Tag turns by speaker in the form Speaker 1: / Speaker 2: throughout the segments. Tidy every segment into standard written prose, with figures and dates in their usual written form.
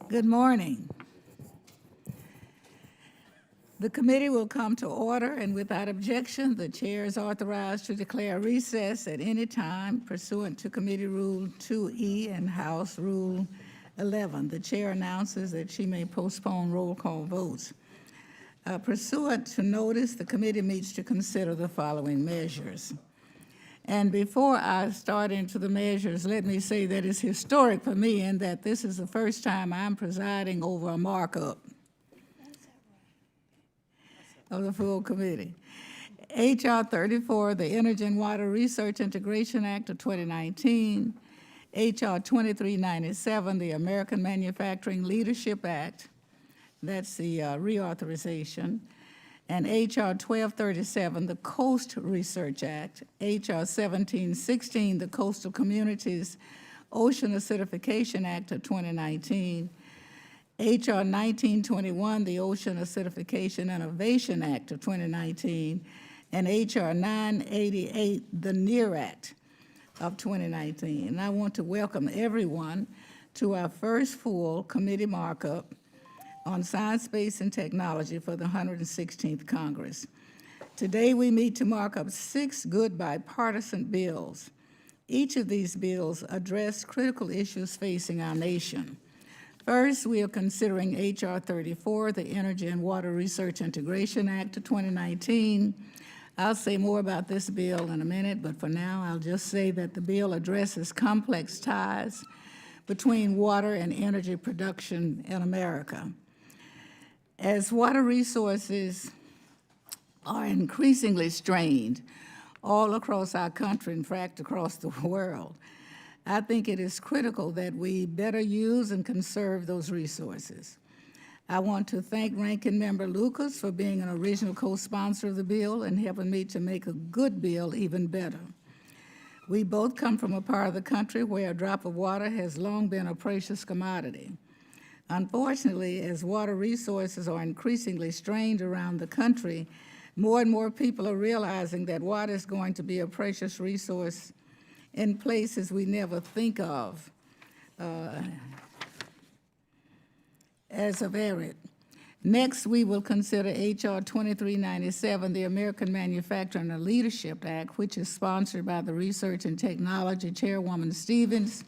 Speaker 1: Good morning. The committee will come to order, and without objection, the chair is authorized to declare recess at any time pursuant to Committee Rule 2E and House Rule 11. The chair announces that she may postpone roll call votes. Pursuant to notice, the committee meets to consider the following measures. And before I start into the measures, let me say that it's historic for me in that this is the first time I'm presiding over a markup of the full committee. H.R. 34, the Energy and Water Research Integration Act of 2019, H.R. 2397, the American Manufacturing Leadership Act, that's the reauthorization, and H.R. 1237, the Coast Research Act, H.R. 1716, the Coastal Communities Ocean Acidification Act of 2019, H.R. 1921, the Ocean Acidification Innovation Act of 2019, and H.R. 988, the NEAR Act of 2019. And I want to welcome everyone to our first full committee markup on science, space, and technology for the 116th Congress. Today we meet to mark up 6 good bipartisan bills. Each of these bills address critical issues facing our nation. First, we are considering H.R. 34, the Energy and Water Research Integration Act of 2019. I'll say more about this bill in a minute, but for now I'll just say that the bill addresses complex ties between water and energy production in America. As water resources are increasingly strained all across our country, in fact, across the world, I think it is critical that we better use and conserve those resources. I want to thank Ranking Member Lucas for being an original co-sponsor of the bill and helping me to make a good bill even better. We both come from a part of the country where a drop of water has long been a precious commodity. Unfortunately, as water resources are increasingly strained around the country, more and more people are realizing that water is going to be a precious resource in places we never think of as of arid. Next, we will consider H.R. 2397, the American Manufacturing and Leadership Act, which is sponsored by the Research and Technology Chairwoman Stevens.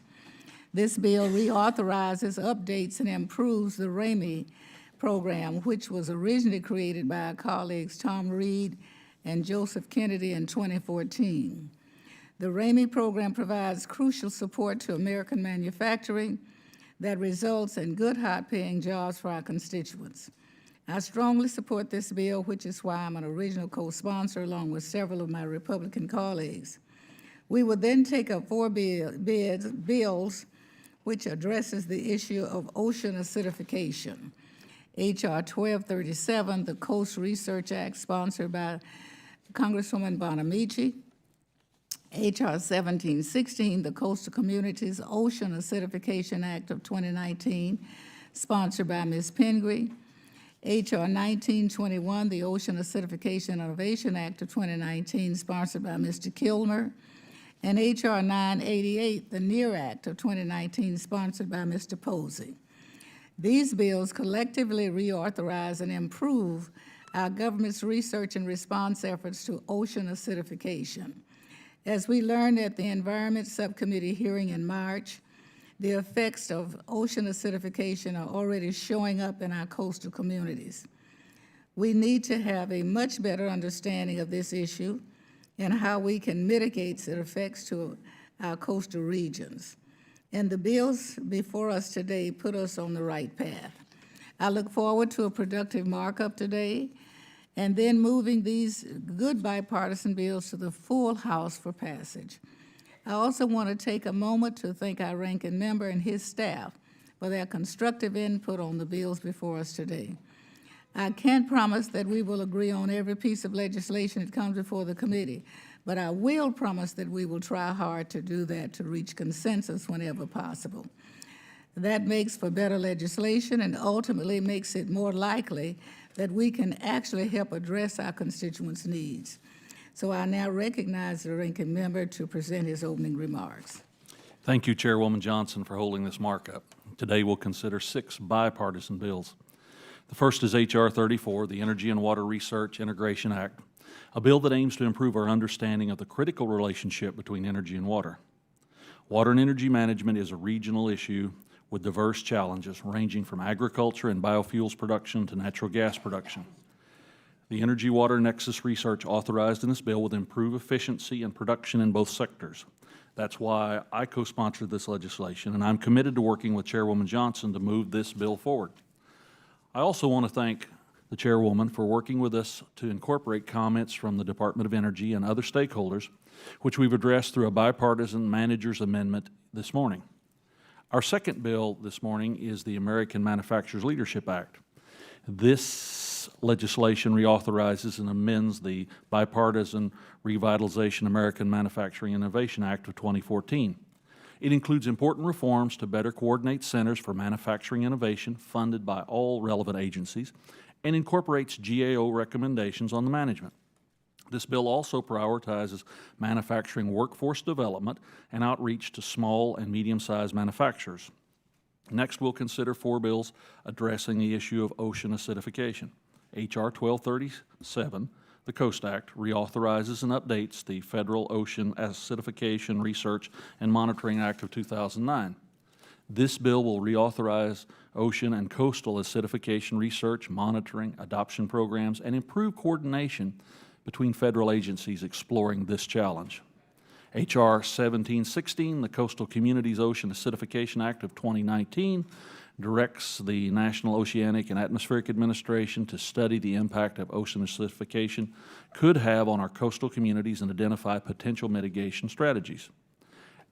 Speaker 1: This bill reauthorizes, updates, and improves the RAMI program, which was originally created by our colleagues Tom Reed and Joseph Kennedy in 2014. The RAMI program provides crucial support to American manufacturing that results in good, high-paying jobs for our constituents. I strongly support this bill, which is why I'm an original co-sponsor along with several of my Republican colleagues. We will then take up 4 bills which addresses the issue of ocean acidification. H.R. 1237, the Coast Research Act, sponsored by Congresswoman Bonamici. H.R. 1716, the Coastal Communities Ocean Acidification Act of 2019, sponsored by Ms. Pingree. H.R. 1921, the Ocean Acidification Innovation Act of 2019, sponsored by Mr. Kilmer. And H.R. 988, the NEAR Act of 2019, sponsored by Mr. Posey. These bills collectively reauthorize and improve our government's research and response efforts to ocean acidification. As we learned at the Environment Subcommittee hearing in March, the effects of ocean acidification are already showing up in our coastal communities. We need to have a much better understanding of this issue and how we can mitigate its effects to our coastal regions. And the bills before us today put us on the right path. I look forward to a productive markup today and then moving these good bipartisan bills to the full House for passage. I also want to take a moment to thank our ranking member and his staff for their constructive input on the bills before us today. I can't promise that we will agree on every piece of legislation that comes before the committee, but I will promise that we will try hard to do that to reach consensus whenever possible. That makes for better legislation and ultimately makes it more likely that we can actually help address our constituents' needs. So I now recognize the ranking member to present his opening remarks.
Speaker 2: Thank you, Chairwoman Johnson, for holding this markup. Today we'll consider 6 bipartisan bills. The first is H.R. 34, the Energy and Water Research Integration Act, a bill that aims to improve our understanding of the critical relationship between energy and water. Water and energy management is a regional issue with diverse challenges ranging from agriculture and biofuels production to natural gas production. The Energy-Water Nexus research authorized in this bill will improve efficiency and production in both sectors. That's why I co-sponsored this legislation, and I'm committed to working with Chairwoman Johnson to move this bill forward. I also want to thank the Chairwoman for working with us to incorporate comments from the Department of Energy and other stakeholders, which we've addressed through a bipartisan manager's amendment this morning. Our second bill this morning is the American Manufacturers Leadership Act. This legislation reauthorizes and amends the bipartisan Revitalization American Manufacturing Innovation Act of 2014. It includes important reforms to better coordinate centers for manufacturing innovation funded by all relevant agencies and incorporates GAO recommendations on the management. This bill also prioritizes manufacturing workforce development and outreach to small and medium-sized manufacturers. Next, we'll consider 4 bills addressing the issue of ocean acidification. H.R. 1237, the Coast Act, reauthorizes and updates the Federal Ocean Acidification Research and Monitoring Act of 2009. This bill will reauthorize ocean and coastal acidification research, monitoring, adoption programs, and improve coordination between federal agencies exploring this challenge. H.R. 1716, the Coastal Communities Ocean Acidification Act of 2019, directs the National Oceanic and Atmospheric Administration to study the impact of ocean acidification could have on our coastal communities and identify potential mitigation strategies.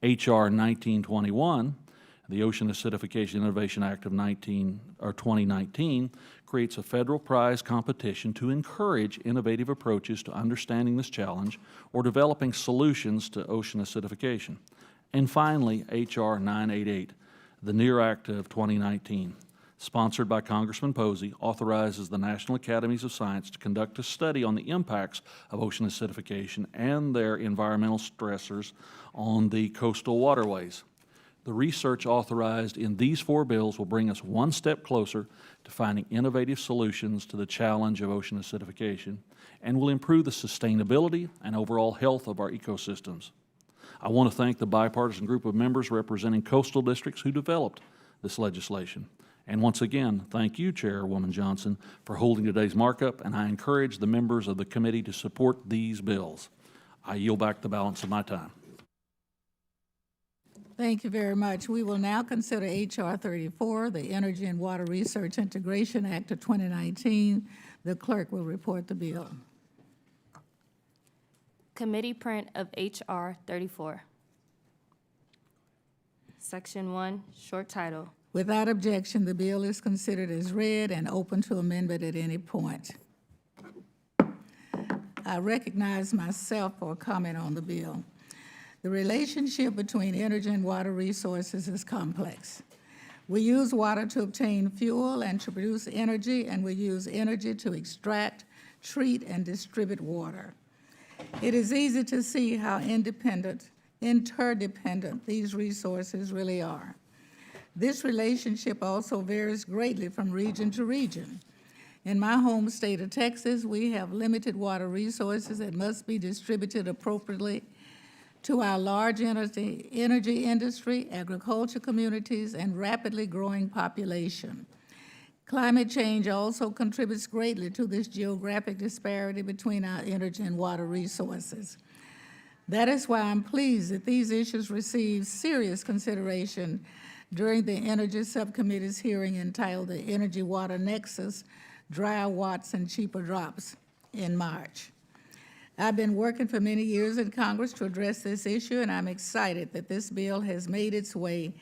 Speaker 2: H.R. 1921, the Ocean Acidification Innovation Act of 2019 creates a federal prize competition to encourage innovative approaches to understanding this challenge or developing solutions to ocean acidification. And finally, H.R. 988, the NEAR Act of 2019, sponsored by Congressman Posey, authorizes the National Academies of Science to conduct a study on the impacts of ocean acidification and their environmental stressors on the coastal waterways. The research authorized in these 4 bills will bring us one step closer to finding innovative solutions to the challenge of ocean acidification and will improve the sustainability and overall health of our ecosystems. I want to thank the bipartisan group of members representing coastal districts who developed this legislation. And once again, thank you, Chairwoman Johnson, for holding today's markup, and I encourage the members of the committee to support these bills. I yield back the balance of my time.
Speaker 1: Thank you very much. We will now consider H.R. 34, the Energy and Water Research Integration Act of 2019. The clerk will report the bill.
Speaker 3: Committee print of H.R. 34. Section 1, short title.
Speaker 1: Without objection, the bill is considered as read and open to amendment at any point. I recognize myself for a comment on the bill. The relationship between energy and water resources is complex. We use water to obtain fuel and to produce energy, and we use energy to extract, treat, and distribute water. It is easy to see how interdependent these resources really are. This relationship also varies greatly from region to region. In my home state of Texas, we have limited water resources that must be distributed appropriately to our large energy industry, agriculture communities, and rapidly growing population. Climate change also contributes greatly to this geographic disparity between our energy and water resources. That is why I'm pleased that these issues received serious consideration during the Energy Subcommittee's hearing entitled The Energy-Water Nexus, Drier Watts and Cheaper Drops in March. I've been working for many years in Congress to address this issue, and I'm excited that this bill has made its way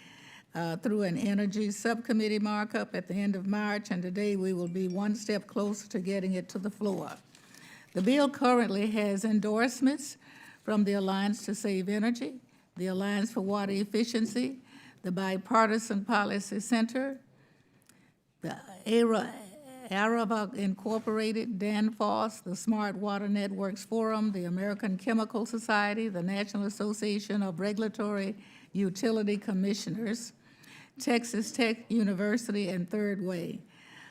Speaker 1: through an Energy Subcommittee markup at the end of March, and today we will be one step closer to getting it to the floor. The bill currently has endorsements from the Alliance to Save Energy, the Alliance for Water Efficiency, the Bipartisan Policy Center, the Arava Incorporated, Danfoss, the Smart Water Networks Forum, the American Chemical Society, the National Association of Regulatory Utility Commissioners, Texas Tech University, and Third Way.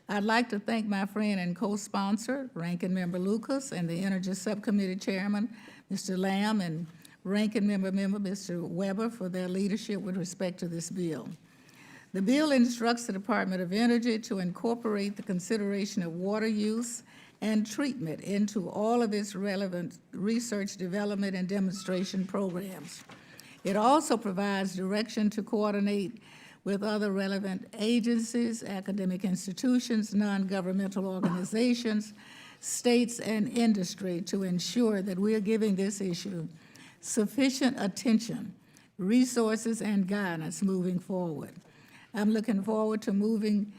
Speaker 1: I'd like to thank my friend and co-sponsor, Ranking Member Lucas, and the Energy Subcommittee Chairman, Mr. Lamb, and Ranking Member Mr. Weber for their leadership with respect to this bill. The bill instructs the Department of Energy to incorporate the consideration of water use and treatment into all of its relevant research, development, and demonstration programs. It also provides direction to coordinate with other relevant agencies, academic institutions, non-governmental organizations, states, and industry to ensure that we are giving this issue sufficient attention, resources, and guidance moving forward. I'm looking forward to moving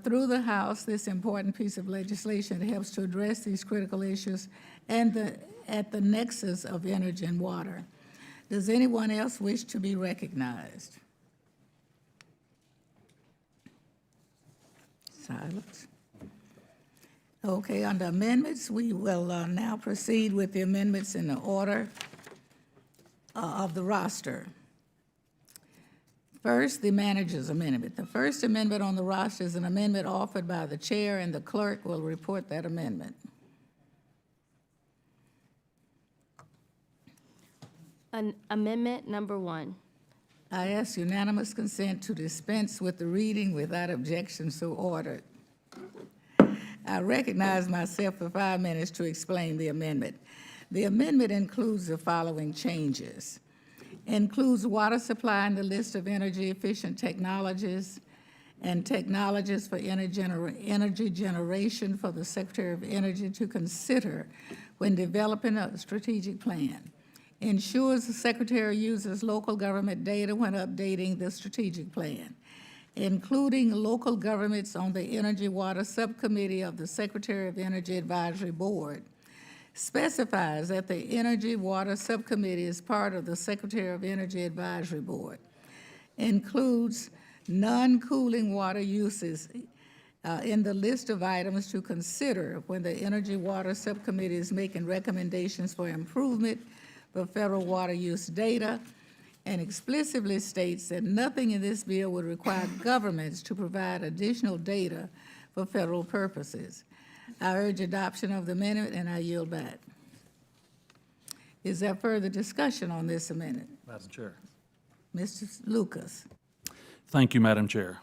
Speaker 1: through the House this important piece of legislation that helps to address these critical issues and at the nexus of energy and water. Does anyone else wish to be recognized? Silence. Okay, under amendments, we will now proceed with the amendments in the order of the roster. First, the manager's amendment. The first amendment on the roster is an amendment offered by the chair, and the clerk will report that amendment.
Speaker 3: Amendment number 1.
Speaker 1: I ask unanimous consent to dispense with the reading without objection, so ordered. I recognize myself for 5 minutes to explain the amendment. The amendment includes the following changes. Includes water supply in the list of energy-efficient technologies and technologies for energy generation for the Secretary of Energy to consider when developing a strategic plan. Ensures the Secretary uses local government data when updating the strategic plan, including local governments on the Energy Water Subcommittee of the Secretary of Energy Advisory Board. Specifies that the Energy Water Subcommittee is part of the Secretary of Energy Advisory Board. Includes non-cooling water uses in the list of items to consider when the Energy Water Subcommittee is making recommendations for improvement for federal water use data, and explicitly states that nothing in this bill would require governments to provide additional data for federal purposes. I urge adoption of the amendment, and I yield back. Is there further discussion on this amendment?
Speaker 2: Madam Chair.
Speaker 1: Mr. Lucas.
Speaker 2: Thank you, Madam Chair.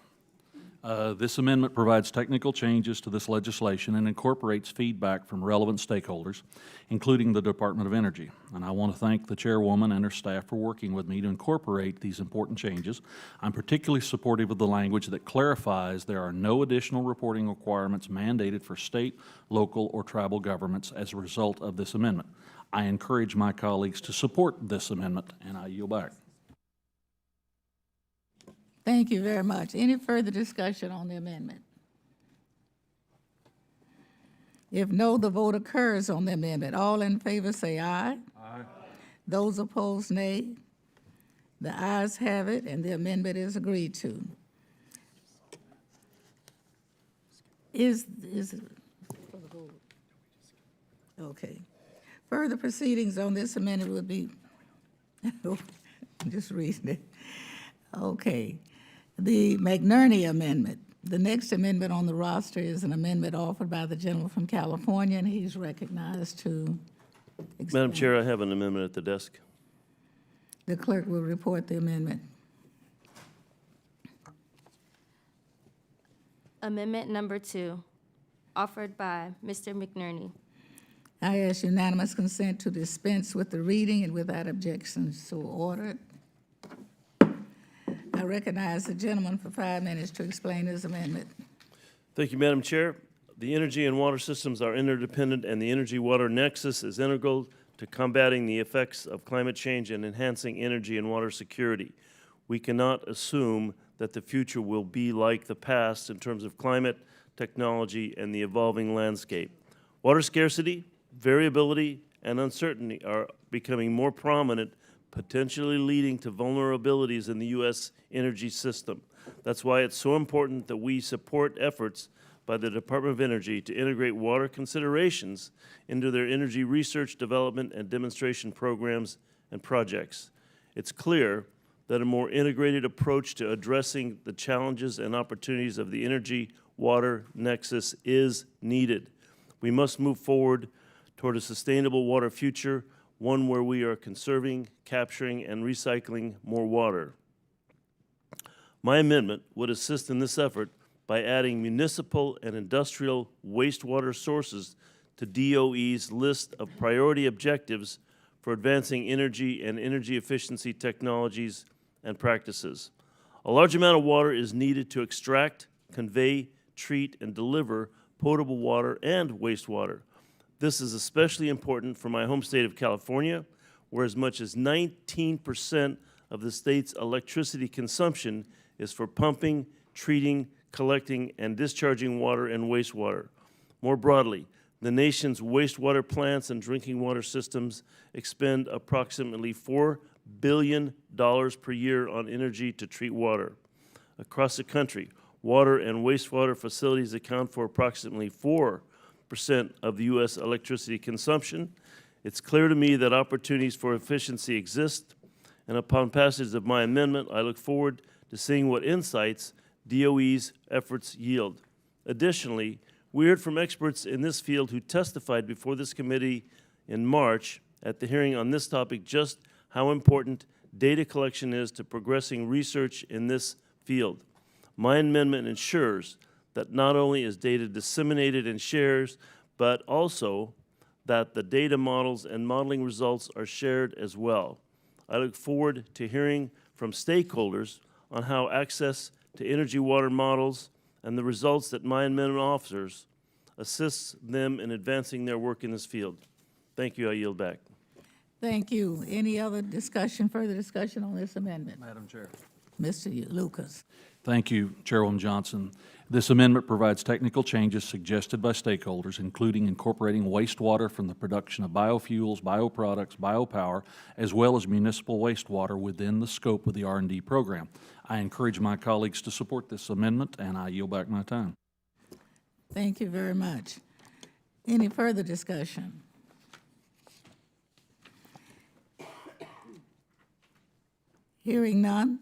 Speaker 2: This amendment provides technical changes to this legislation and incorporates feedback from relevant stakeholders, including the Department of Energy. And I want to thank the chairwoman and her staff for working with me to incorporate these important changes. I'm particularly supportive of the language that clarifies there are no additional reporting requirements mandated for state, local, or tribal governments as a result of this amendment. I encourage my colleagues to support this amendment, and I yield back.
Speaker 1: Thank you very much. Any further discussion on the amendment? If no, the vote occurs on the amendment. All in favor say aye. Aye. Those opposed, nay. The ayes have it, and the amendment is agreed to. Is it for the vote? Okay. Further proceedings on this amendment would be, I'm just reading it. Okay. The McNerney amendment. The next amendment on the roster is an amendment offered by the gentleman from California, and he's recognized to explain.
Speaker 4: Madam Chair, I have an amendment at the desk.
Speaker 1: The clerk will report the amendment.
Speaker 3: Amendment number 2, offered by Mr. McNerney.
Speaker 1: I ask unanimous consent to dispense with the reading and without objection, so ordered. I recognize the gentleman for 5 minutes to explain his amendment.
Speaker 4: Thank you, Madam Chair. The energy and water systems are interdependent, and the energy-water nexus is integral to combating the effects of climate change and enhancing energy and water security. We cannot assume that the future will be like the past in terms of climate, technology, and the evolving landscape. Water scarcity, variability, and uncertainty are becoming more prominent, potentially leading to vulnerabilities in the U.S. energy system. That's why it's so important that we support efforts by the Department of Energy to integrate water considerations into their energy research, development, and demonstration programs and projects. It's clear that a more integrated approach to addressing the challenges and opportunities of the energy-water nexus is needed. We must move forward toward a sustainable water future, one where we are conserving, capturing, and recycling more water. My amendment would assist in this effort by adding municipal and industrial wastewater sources to DOE's list of priority objectives for advancing energy and energy efficiency technologies and practices. A large amount of water is needed to extract, convey, treat, and deliver potable water and wastewater. This is especially important for my home state of California, where as much as 19% of the state's electricity consumption is for pumping, treating, collecting, and discharging water and wastewater. More broadly, the nation's wastewater plants and drinking water systems expend approximately $4 billion per year on energy to treat water. Across the country, water and wastewater facilities account for approximately 4% of the U.S. electricity consumption. It's clear to me that opportunities for efficiency exist, and upon passage of my amendment, I look forward to seeing what insights DOE's efforts yield. Additionally, we heard from experts in this field who testified before this committee in March at the hearing on this topic just how important data collection is to progressing research in this field. My amendment ensures that not only is data disseminated and shared, but also that the data models and modeling results are shared as well. I look forward to hearing from stakeholders on how access to energy water models and the results that my amendment offers assists them in advancing their work in this field. Thank you. I yield back.
Speaker 1: Thank you. Any other discussion, further discussion on this amendment?
Speaker 2: Madam Chair.
Speaker 1: Mr. Lucas.
Speaker 2: Thank you, Chairwoman Johnson. This amendment provides technical changes suggested by stakeholders, including incorporating wastewater from the production of biofuels, bioproducts, biopower, as well as municipal wastewater within the scope of the R&D program. I encourage my colleagues to support this amendment, and I yield back my time.
Speaker 1: Thank you very much. Any further discussion? Hearing none,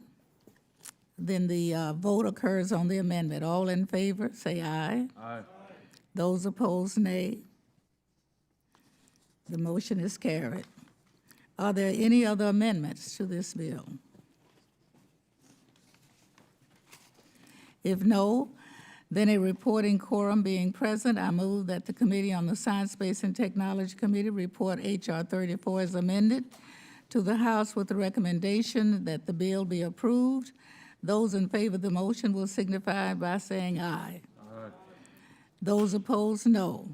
Speaker 1: then the vote occurs on the amendment. All in favor, say aye.
Speaker 2: Aye.
Speaker 1: Those opposed, nay. The motion is carried. Are there any other amendments to this bill? If no, then a reporting quorum being present, I move that the Committee on the Science, Space, and Technology Committee report H.R. 34 as amended to the House with the recommendation that the bill be approved. Those in favor of the motion will signify by saying aye. Aye. Those opposed, no.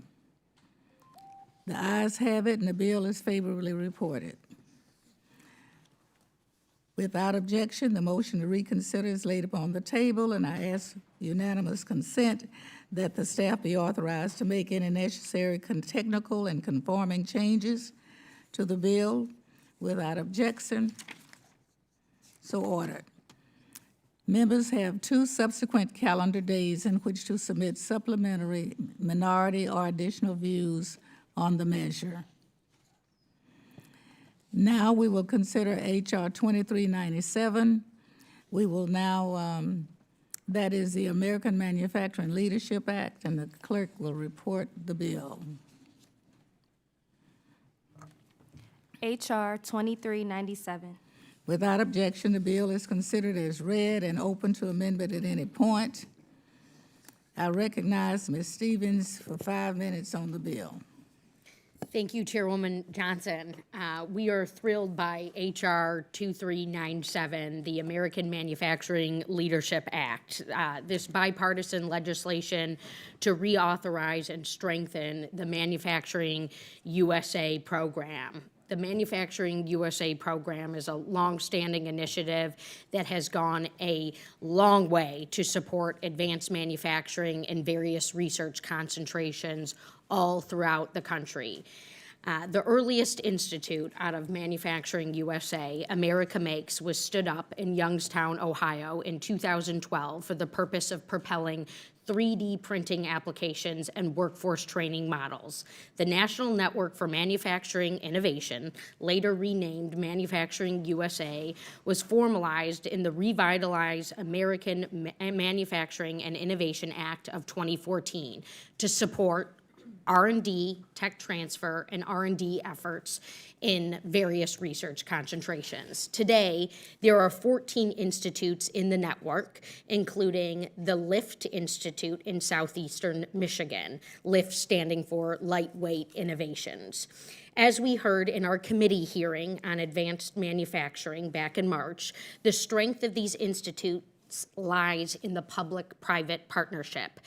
Speaker 1: The ayes have it, and the bill is favorably reported. Without objection, the motion to reconsider is laid upon the table, and I ask unanimous consent that the staff be authorized to make any necessary technical and conforming changes to the bill. Without objection, so ordered. Members have 2 subsequent calendar days in which to submit supplementary, minority, or additional views on the measure. Now we will consider H.R. 2397. We will now, that is the American Manufacturing Leadership Act, and the clerk will report the bill.
Speaker 3: H.R. 2397.
Speaker 1: Without objection, the bill is considered as read and open to amendment at any point. I recognize Ms. Stevens for 5 minutes on the bill.
Speaker 5: Thank you, Chairwoman Johnson. We are thrilled by H.R. 2397, the American Manufacturing Leadership Act. This bipartisan legislation to reauthorize and strengthen the Manufacturing USA program. The Manufacturing USA program is a long-standing initiative that has gone a long way to support advanced manufacturing and various research concentrations all throughout the country. The earliest institute out of Manufacturing USA, America Makes, was stood up in Youngstown, Ohio in 2012 for the purpose of propelling 3D printing applications and workforce training models. The National Network for Manufacturing Innovation, later renamed Manufacturing USA, was formalized in the revitalized American Manufacturing and Innovation Act of 2014 to support R&D, tech transfer, and R&D efforts in various research concentrations. Today, there are 14 institutes in the network, including the LIFT Institute in southeastern Michigan, LIFT standing for Lightweight Innovations. As we heard in our committee hearing on advanced manufacturing back in March, the strength of these institutes lies in the public-private partnership.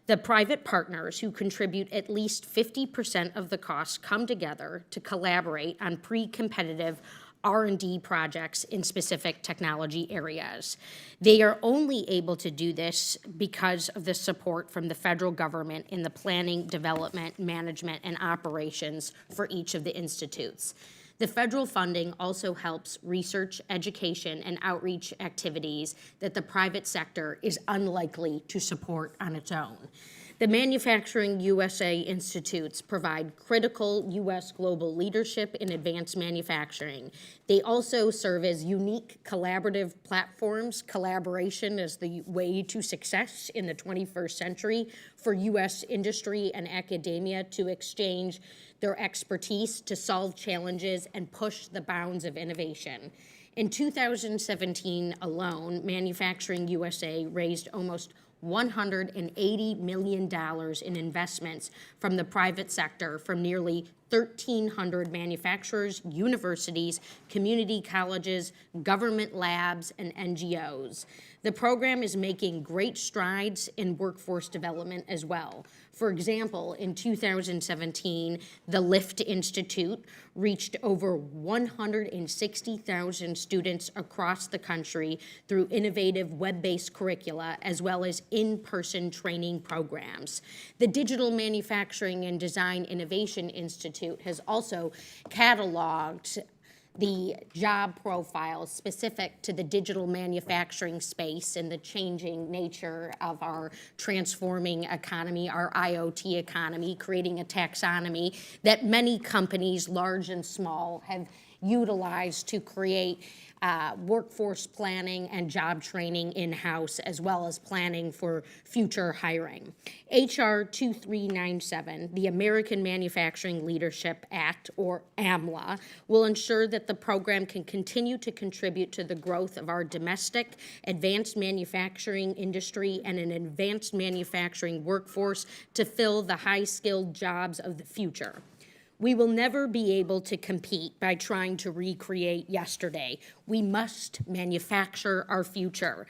Speaker 5: The private partners who contribute at least 50% of the costs come together to collaborate on pre-competitive R&D projects in specific technology areas. They are only able to do this because of the support from the federal government in the planning, development, management, and operations for each of the institutes. The federal funding also helps research, education, and outreach activities that the private sector is unlikely to support on its own. The Manufacturing USA Institutes provide critical U.S. global leadership in advanced manufacturing. They also serve as unique collaborative platforms. Collaboration is the way to success in the 21st century for U.S. industry and academia to exchange their expertise to solve challenges and push the bounds of innovation. In 2017 alone, Manufacturing USA raised almost $180 million in investments from the private sector from nearly 1,300 manufacturers, universities, community colleges, government labs, and NGOs. The program is making great strides in workforce development as well. For example, in 2017, the LIFT Institute reached over 160,000 students across the country through innovative web-based curricula as well as in-person training programs. The Digital Manufacturing and Design Innovation Institute has also cataloged the job profiles specific to the digital manufacturing space and the changing nature of our transforming economy, our IoT economy, creating a taxonomy that many companies, large and small, have utilized to create workforce planning and job training in-house, as well as planning for future hiring. H.R. 2397, the American Manufacturing Leadership Act, or AMLA, will ensure that the program can continue to contribute to the growth of our domestic advanced manufacturing industry and an advanced manufacturing workforce to fill the high-skilled jobs of the future. We will never be able to compete by trying to recreate yesterday. We must manufacture our future.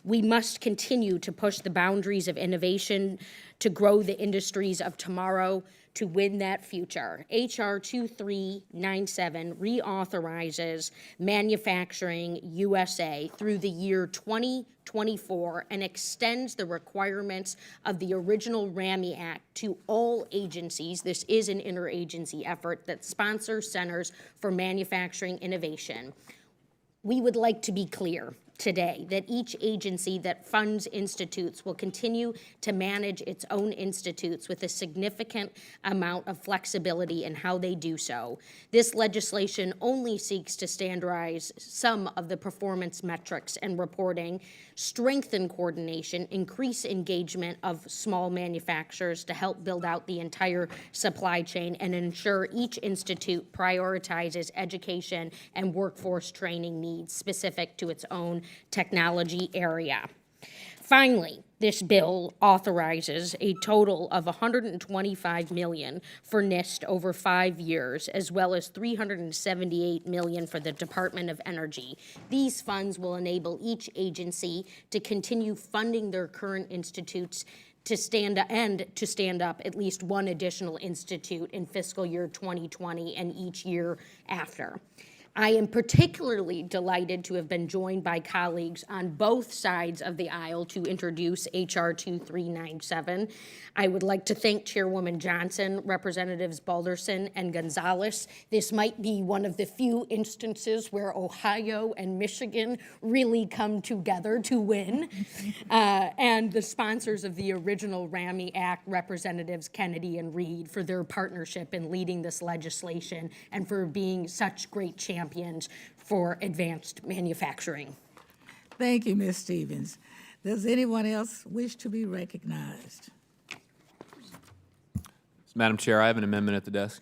Speaker 5: We must continue to push the boundaries of innovation to grow the industries of tomorrow to win that future. H.R. 2397 reauthorizes Manufacturing USA through the year 2024 and extends the requirements of the original RAMI Act to all agencies. This is an interagency effort that sponsors centers for manufacturing innovation. We would like to be clear today that each agency that funds institutes will continue to manage its own institutes with a significant amount of flexibility in how they do so. This legislation only seeks to standardize some of the performance metrics and reporting, strengthen coordination, increase engagement of small manufacturers to help build out the entire supply chain, and ensure each institute prioritizes education and workforce training needs specific to its own technology area. Finally, this bill authorizes a total of $125 million for NIST over 5 years, as well as $378 million for the Department of Energy. These funds will enable each agency to continue funding their current institutes to stand up at least one additional institute in fiscal year 2020 and each year after. I am particularly delighted to have been joined by colleagues on both sides of the aisle to introduce H.R. 2397. I would like to thank Chairwoman Johnson, Representatives Balderson and Gonzalez. This might be one of the few instances where Ohio and Michigan really come together to win. And the sponsors of the original RAMI Act, Representatives Kennedy and Reed, for their partnership in leading this legislation and for being such great champions for advanced manufacturing.
Speaker 1: Thank you, Ms. Stevens. Does anyone else wish to be recognized?
Speaker 6: Madam Chair, I have an amendment at the desk.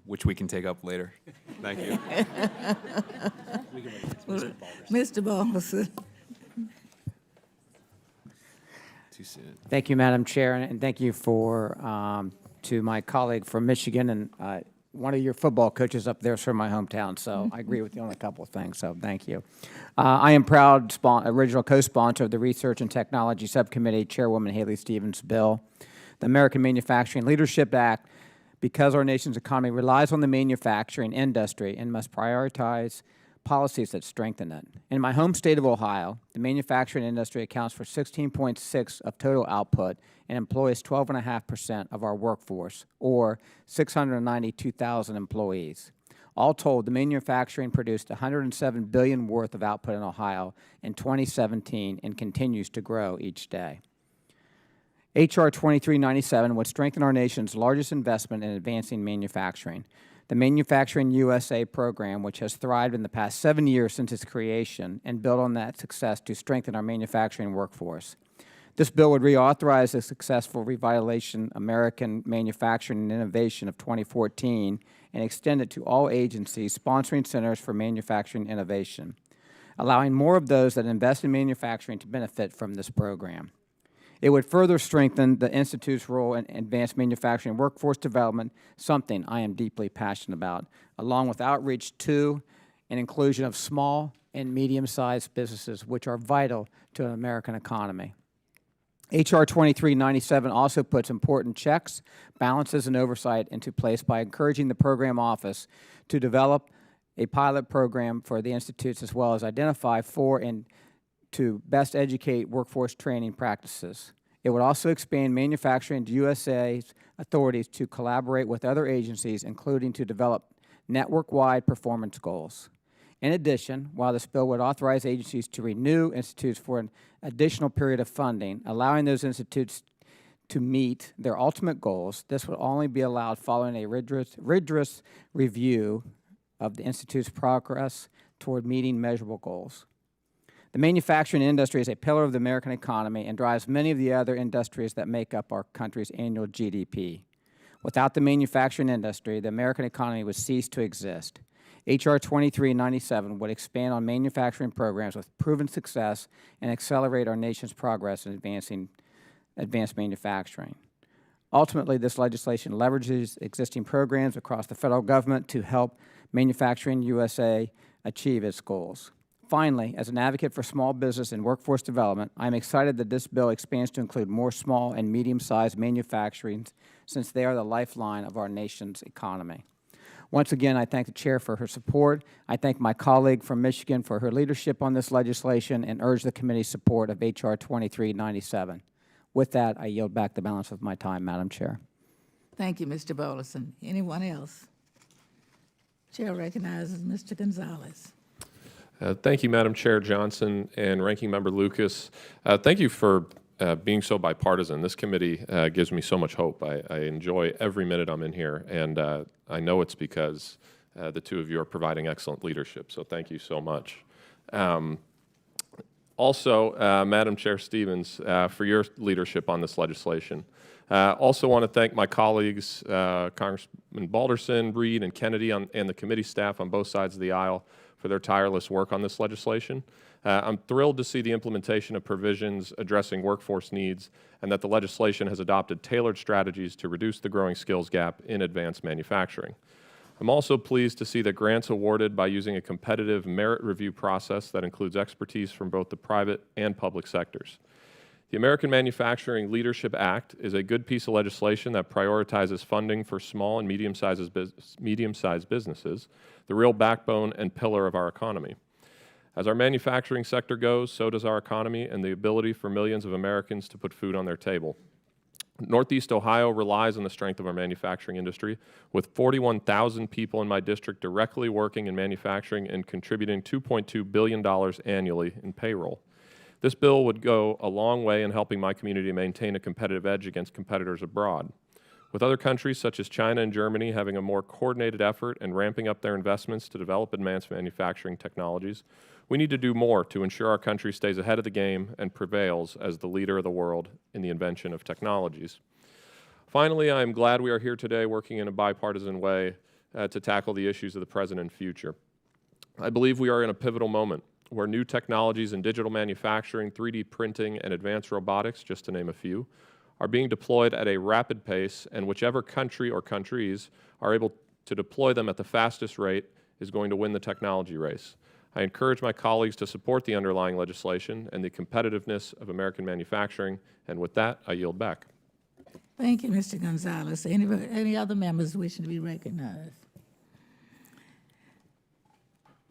Speaker 6: Which we can take up later. Thank you.
Speaker 1: Mr. Balderson.
Speaker 6: Too soon.
Speaker 7: Thank you, Madam Chair, and thank you to my colleague from Michigan, and one of your football coaches up there is from my hometown, so I agree with you on a couple of things, so thank you. I am proud original co-sponsor of the Research and Technology Subcommittee, Chairwoman Haley Stevens' bill, the American Manufacturing Leadership Act, because our nation's economy relies on the manufacturing industry and must prioritize policies that strengthen it. In my home state of Ohio, the manufacturing industry accounts for 16.6% of total output and employs 12.5% of our workforce, or 692,000 employees. All told, the manufacturing produced $107 billion worth of output in Ohio in 2017 and continues to grow each day. H.R. 2397 would strengthen our nation's largest investment in advancing manufacturing. The Manufacturing USA program, which has thrived in the past 7 years since its creation, and built on that success to strengthen our manufacturing workforce. This bill would reauthorize the successful Revitalization American Manufacturing and Innovation of 2014 and extend it to all agencies sponsoring centers for manufacturing innovation, allowing more of those that invest in manufacturing to benefit from this program. It would further strengthen the Institute's role in advanced manufacturing workforce development, something I am deeply passionate about, along with outreach to and inclusion of small and medium-sized businesses, which are vital to an American economy. H.R. 2397 also puts important checks, balances, and oversight into place by encouraging the program office to develop a pilot program for the institutes, as well as identify for and to best educate workforce training practices. It would also expand Manufacturing USA's authorities to collaborate with other agencies, including to develop network-wide performance goals. In addition, while this bill would authorize agencies to renew institutes for an additional period of funding, allowing those institutes to meet their ultimate goals, this would only be allowed following a rigorous review of the institute's progress toward meeting measurable goals. The manufacturing industry is a pillar of the American economy and drives many of the other industries that make up our country's annual GDP. Without the manufacturing industry, the American economy would cease to exist. H.R. 2397 would expand on manufacturing programs with proven success and accelerate our nation's progress in advanced manufacturing. Ultimately, this legislation leverages existing programs across the federal government to help Manufacturing USA achieve its goals. Finally, as an advocate for small business and workforce development, I am excited that this bill expands to include more small and medium-sized manufacturing, since they are the lifeline of our nation's economy. Once again, I thank the Chair for her support. I thank my colleague from Michigan for her leadership on this legislation and urge the committee's support of H.R. 2397. With that, I yield back the balance of my time, Madam Chair.
Speaker 1: Thank you, Mr. Balderson. Anyone else? Chair recognizes Mr. Gonzalez.
Speaker 8: Thank you, Madam Chair Johnson and Ranking Member Lucas. Thank you for being so bipartisan. This committee gives me so much hope. I enjoy every minute I'm in here, and I know it's because the two of you are providing excellent leadership, so thank you so much. Also, Madam Chair Stevens, for your leadership on this legislation. Also want to thank my colleagues, Congressman Balderson, Reed, and Kennedy, and the committee staff on both sides of the aisle for their tireless work on this legislation. I'm thrilled to see the implementation of provisions addressing workforce needs and that the legislation has adopted tailored strategies to reduce the growing skills gap in advanced manufacturing. I'm also pleased to see that grants awarded by using a competitive merit review process that includes expertise from both the private and public sectors. The American Manufacturing Leadership Act is a good piece of legislation that prioritizes funding for small and medium-sized businesses, the real backbone and pillar of our economy. As our manufacturing sector goes, so does our economy and the ability for millions of Americans to put food on their table. Northeast Ohio relies on the strength of our manufacturing industry, with 41,000 people in my district directly working in manufacturing and contributing $2.2 billion annually in payroll. This bill would go a long way in helping my community maintain a competitive edge against competitors abroad. With other countries such as China and Germany having a more coordinated effort and ramping up their investments to develop advanced manufacturing technologies, we need to do more to ensure our country stays ahead of the game and prevails as the leader of the world in the invention of technologies. Finally, I am glad we are here today working in a bipartisan way to tackle the issues of the present and future. I believe we are in a pivotal moment where new technologies in digital manufacturing, 3D printing, and advanced robotics, just to name a few, are being deployed at a rapid pace, and whichever country or countries are able to deploy them at the fastest rate is going to win the technology race. I encourage my colleagues to support the underlying legislation and the competitiveness of American manufacturing, and with that, I yield back.
Speaker 1: Thank you, Mr. Gonzalez. Any other members wishing to be recognized?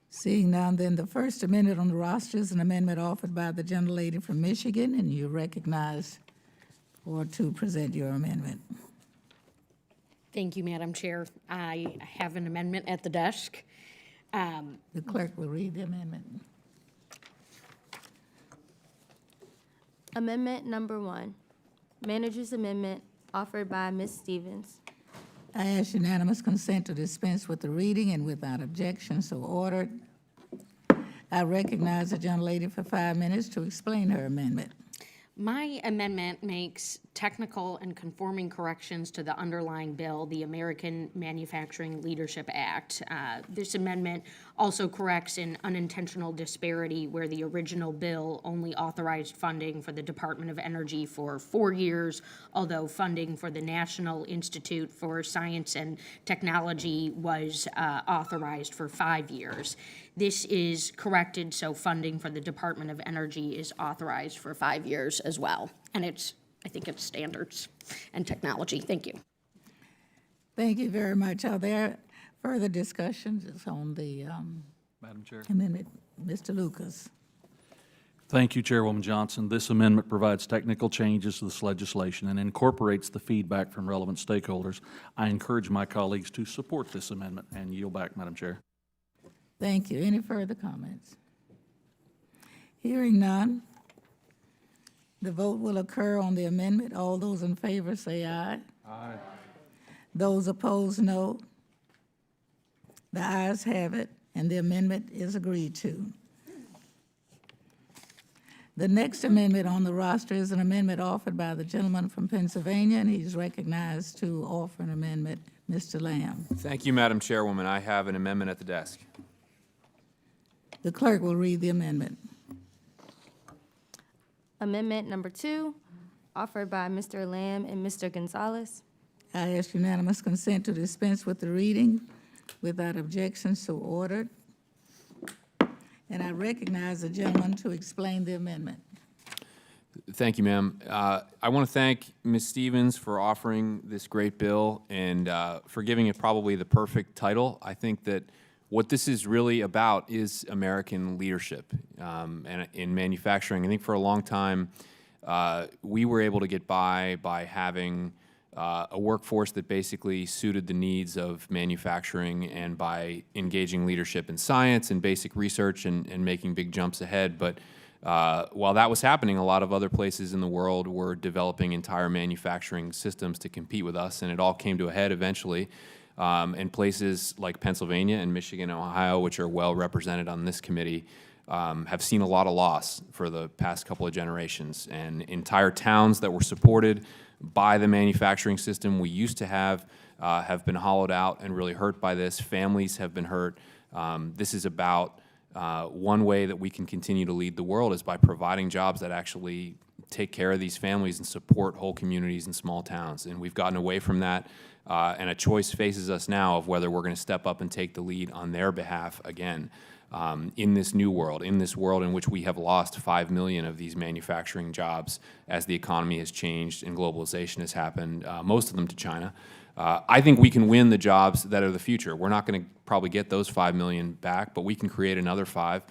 Speaker 1: Seeing none, then the first amendment on the roster is an amendment offered by the gentlelady from Michigan, and you're recognized to present your amendment.
Speaker 5: Thank you, Madam Chair. I have an amendment at the desk.
Speaker 1: The clerk will read the amendment.
Speaker 3: Amendment number 1, Manager's Amendment, offered by Ms. Stevens.
Speaker 1: I ask unanimous consent to dispense with the reading and without objection, so ordered. I recognize the gentlelady for 5 minutes to explain her amendment.
Speaker 5: My amendment makes technical and conforming corrections to the underlying bill, the American Manufacturing Leadership Act. This amendment also corrects an unintentional disparity where the original bill only authorized funding for the Department of Energy for 4 years, although funding for the National Institute for Science and Technology was authorized for 5 years. This is corrected so funding for the Department of Energy is authorized for 5 years as well. And I think it's standards and technology. Thank you.
Speaker 1: Thank you very much. Are there further discussions on the
Speaker 2: Madam Chair.
Speaker 1: amendment? Mr. Lucas.
Speaker 2: Thank you, Chairwoman Johnson. This amendment provides technical changes to this legislation and incorporates the feedback from relevant stakeholders. I encourage my colleagues to support this amendment and yield back, Madam Chair.
Speaker 1: Thank you. Any further comments? Hearing none, the vote will occur on the amendment. All those in favor say aye. Aye. Those opposed, no. The ayes have it, and the amendment is agreed to. The next amendment on the roster is an amendment offered by the gentleman from Pennsylvania, and he's recognized to offer an amendment. Mr. Lamb.
Speaker 6: Thank you, Madam Chairwoman. I have an amendment at the desk.
Speaker 1: The clerk will read the amendment.
Speaker 3: Amendment number 2, offered by Mr. Lamb and Mr. Gonzalez.
Speaker 1: I ask unanimous consent to dispense with the reading without objection, so ordered. And I recognize the gentleman to explain the amendment.
Speaker 6: Thank you, ma'am. I want to thank Ms. Stevens for offering this great bill and for giving it probably the perfect title. I think that what this is really about is American leadership and in manufacturing. I think for a long time, we were able to get by having a workforce that basically suited the needs of manufacturing and by engaging leadership in science and basic research and making big jumps ahead. But while that was happening, a lot of other places in the world were developing entire manufacturing systems to compete with us, and it all came to a head eventually. And places like Pennsylvania and Michigan and Ohio, which are well represented on this committee, have seen a lot of loss for the past couple of generations. And entire towns that were supported by the manufacturing system we used to have been hollowed out and really hurt by this. Families have been hurt. This is about one way that we can continue to lead the world is by providing jobs that actually take care of these families and support whole communities and small towns. And we've gotten away from that. And a choice faces us now of whether we're going to step up and take the lead on their behalf again. in this new world, in this world in which we have lost 5 million of these manufacturing jobs as the economy has changed and globalization has happened, most of them to China. I think we can win the jobs that are the future. We're not going to probably get those 5 million back, but we can create another 5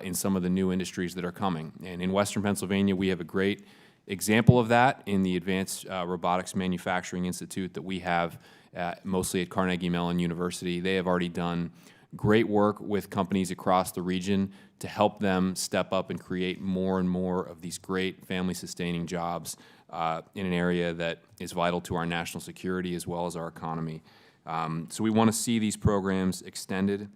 Speaker 6: in some of the new industries that are coming. And in Western Pennsylvania, we have a great example of that in the Advanced Robotics Manufacturing Institute that we have mostly at Carnegie Mellon University. They have already done great work with companies across the region to help them step up and create more and more of these great family-sustaining jobs in an area that is vital to our national security as well as our economy. So we want to see these programs extended.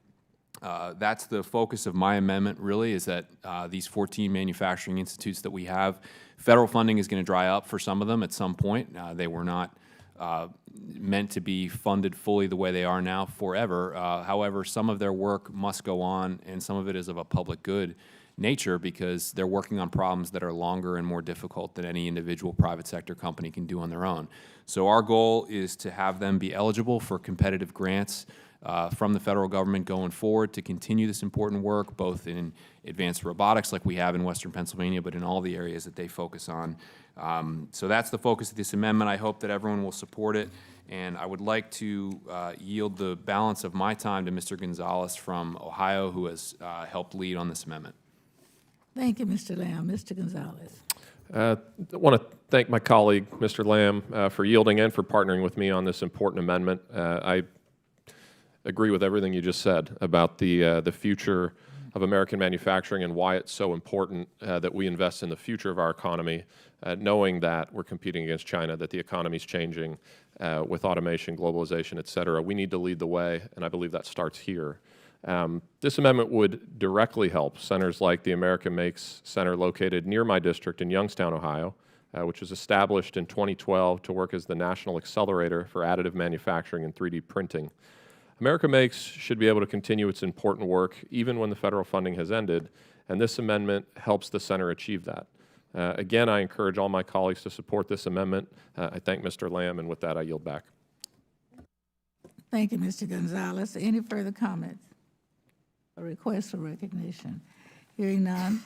Speaker 6: That's the focus of my amendment, really, is that these 14 manufacturing institutes that we have, federal funding is going to dry up for some of them at some point. They were not meant to be funded fully the way they are now forever. However, some of their work must go on, and some of it is of a public good nature because they're working on problems that are longer and more difficult than any individual private sector company can do on their own. So our goal is to have them be eligible for competitive grants from the federal government going forward to continue this important work, both in advanced robotics like we have in Western Pennsylvania, but in all the areas that they focus on. So that's the focus of this amendment. I hope that everyone will support it. And I would like to yield the balance of my time to Mr. Gonzalez from Ohio, who has helped lead on this amendment.
Speaker 1: Thank you, Mr. Lamb. Mr. Gonzalez.
Speaker 8: I want to thank my colleague, Mr. Lamb, for yielding and for partnering with me on this important amendment. I agree with everything you just said about the future of American manufacturing and why it's so important that we invest in the future of our economy, knowing that we're competing against China, that the economy's changing with automation, globalization, et cetera. We need to lead the way, and I believe that starts here. This amendment would directly help centers like the American Makes Center located near my district in Youngstown, Ohio, which was established in 2012 to work as the national accelerator for additive manufacturing and 3D printing. America Makes should be able to continue its important work even when the federal funding has ended, and this amendment helps the center achieve that. Again, I encourage all my colleagues to support this amendment. I thank Mr. Lamb, and with that, I yield back.
Speaker 1: Thank you, Mr. Gonzalez. Any further comments or requests for recognition? Hearing none,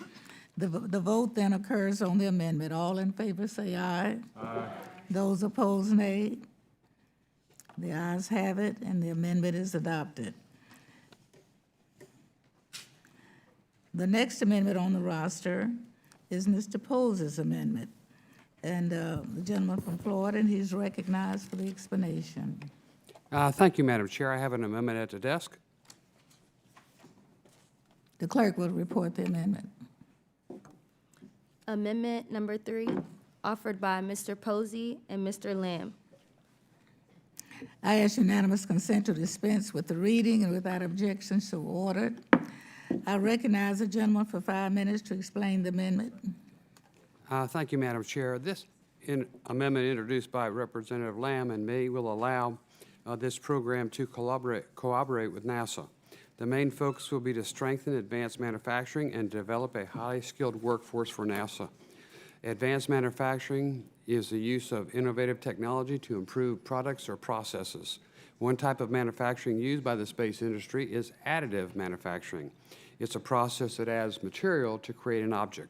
Speaker 1: the vote then occurs on the amendment. All in favor say aye. Aye. Those opposed, nay. The ayes have it, and the amendment is adopted. The next amendment on the roster is Mr. Pose's amendment. And the gentleman from Florida, and he's recognized for the explanation.
Speaker 9: Thank you, Madam Chair. I have an amendment at the desk.
Speaker 1: The clerk will report the amendment.
Speaker 3: Amendment number 3, offered by Mr. Posey and Mr. Lamb.
Speaker 1: I ask unanimous consent to dispense with the reading and without objection so ordered. I recognize the gentleman for 5 minutes to explain the amendment.
Speaker 9: Thank you, Madam Chair. This amendment introduced by Representative Lamb and me will allow this program to cooperate with NASA. The main focus will be to strengthen advanced manufacturing and develop a highly skilled workforce for NASA. Advanced manufacturing is the use of innovative technology to improve products or processes. One type of manufacturing used by the space industry is additive manufacturing. It's a process that adds material to create an object.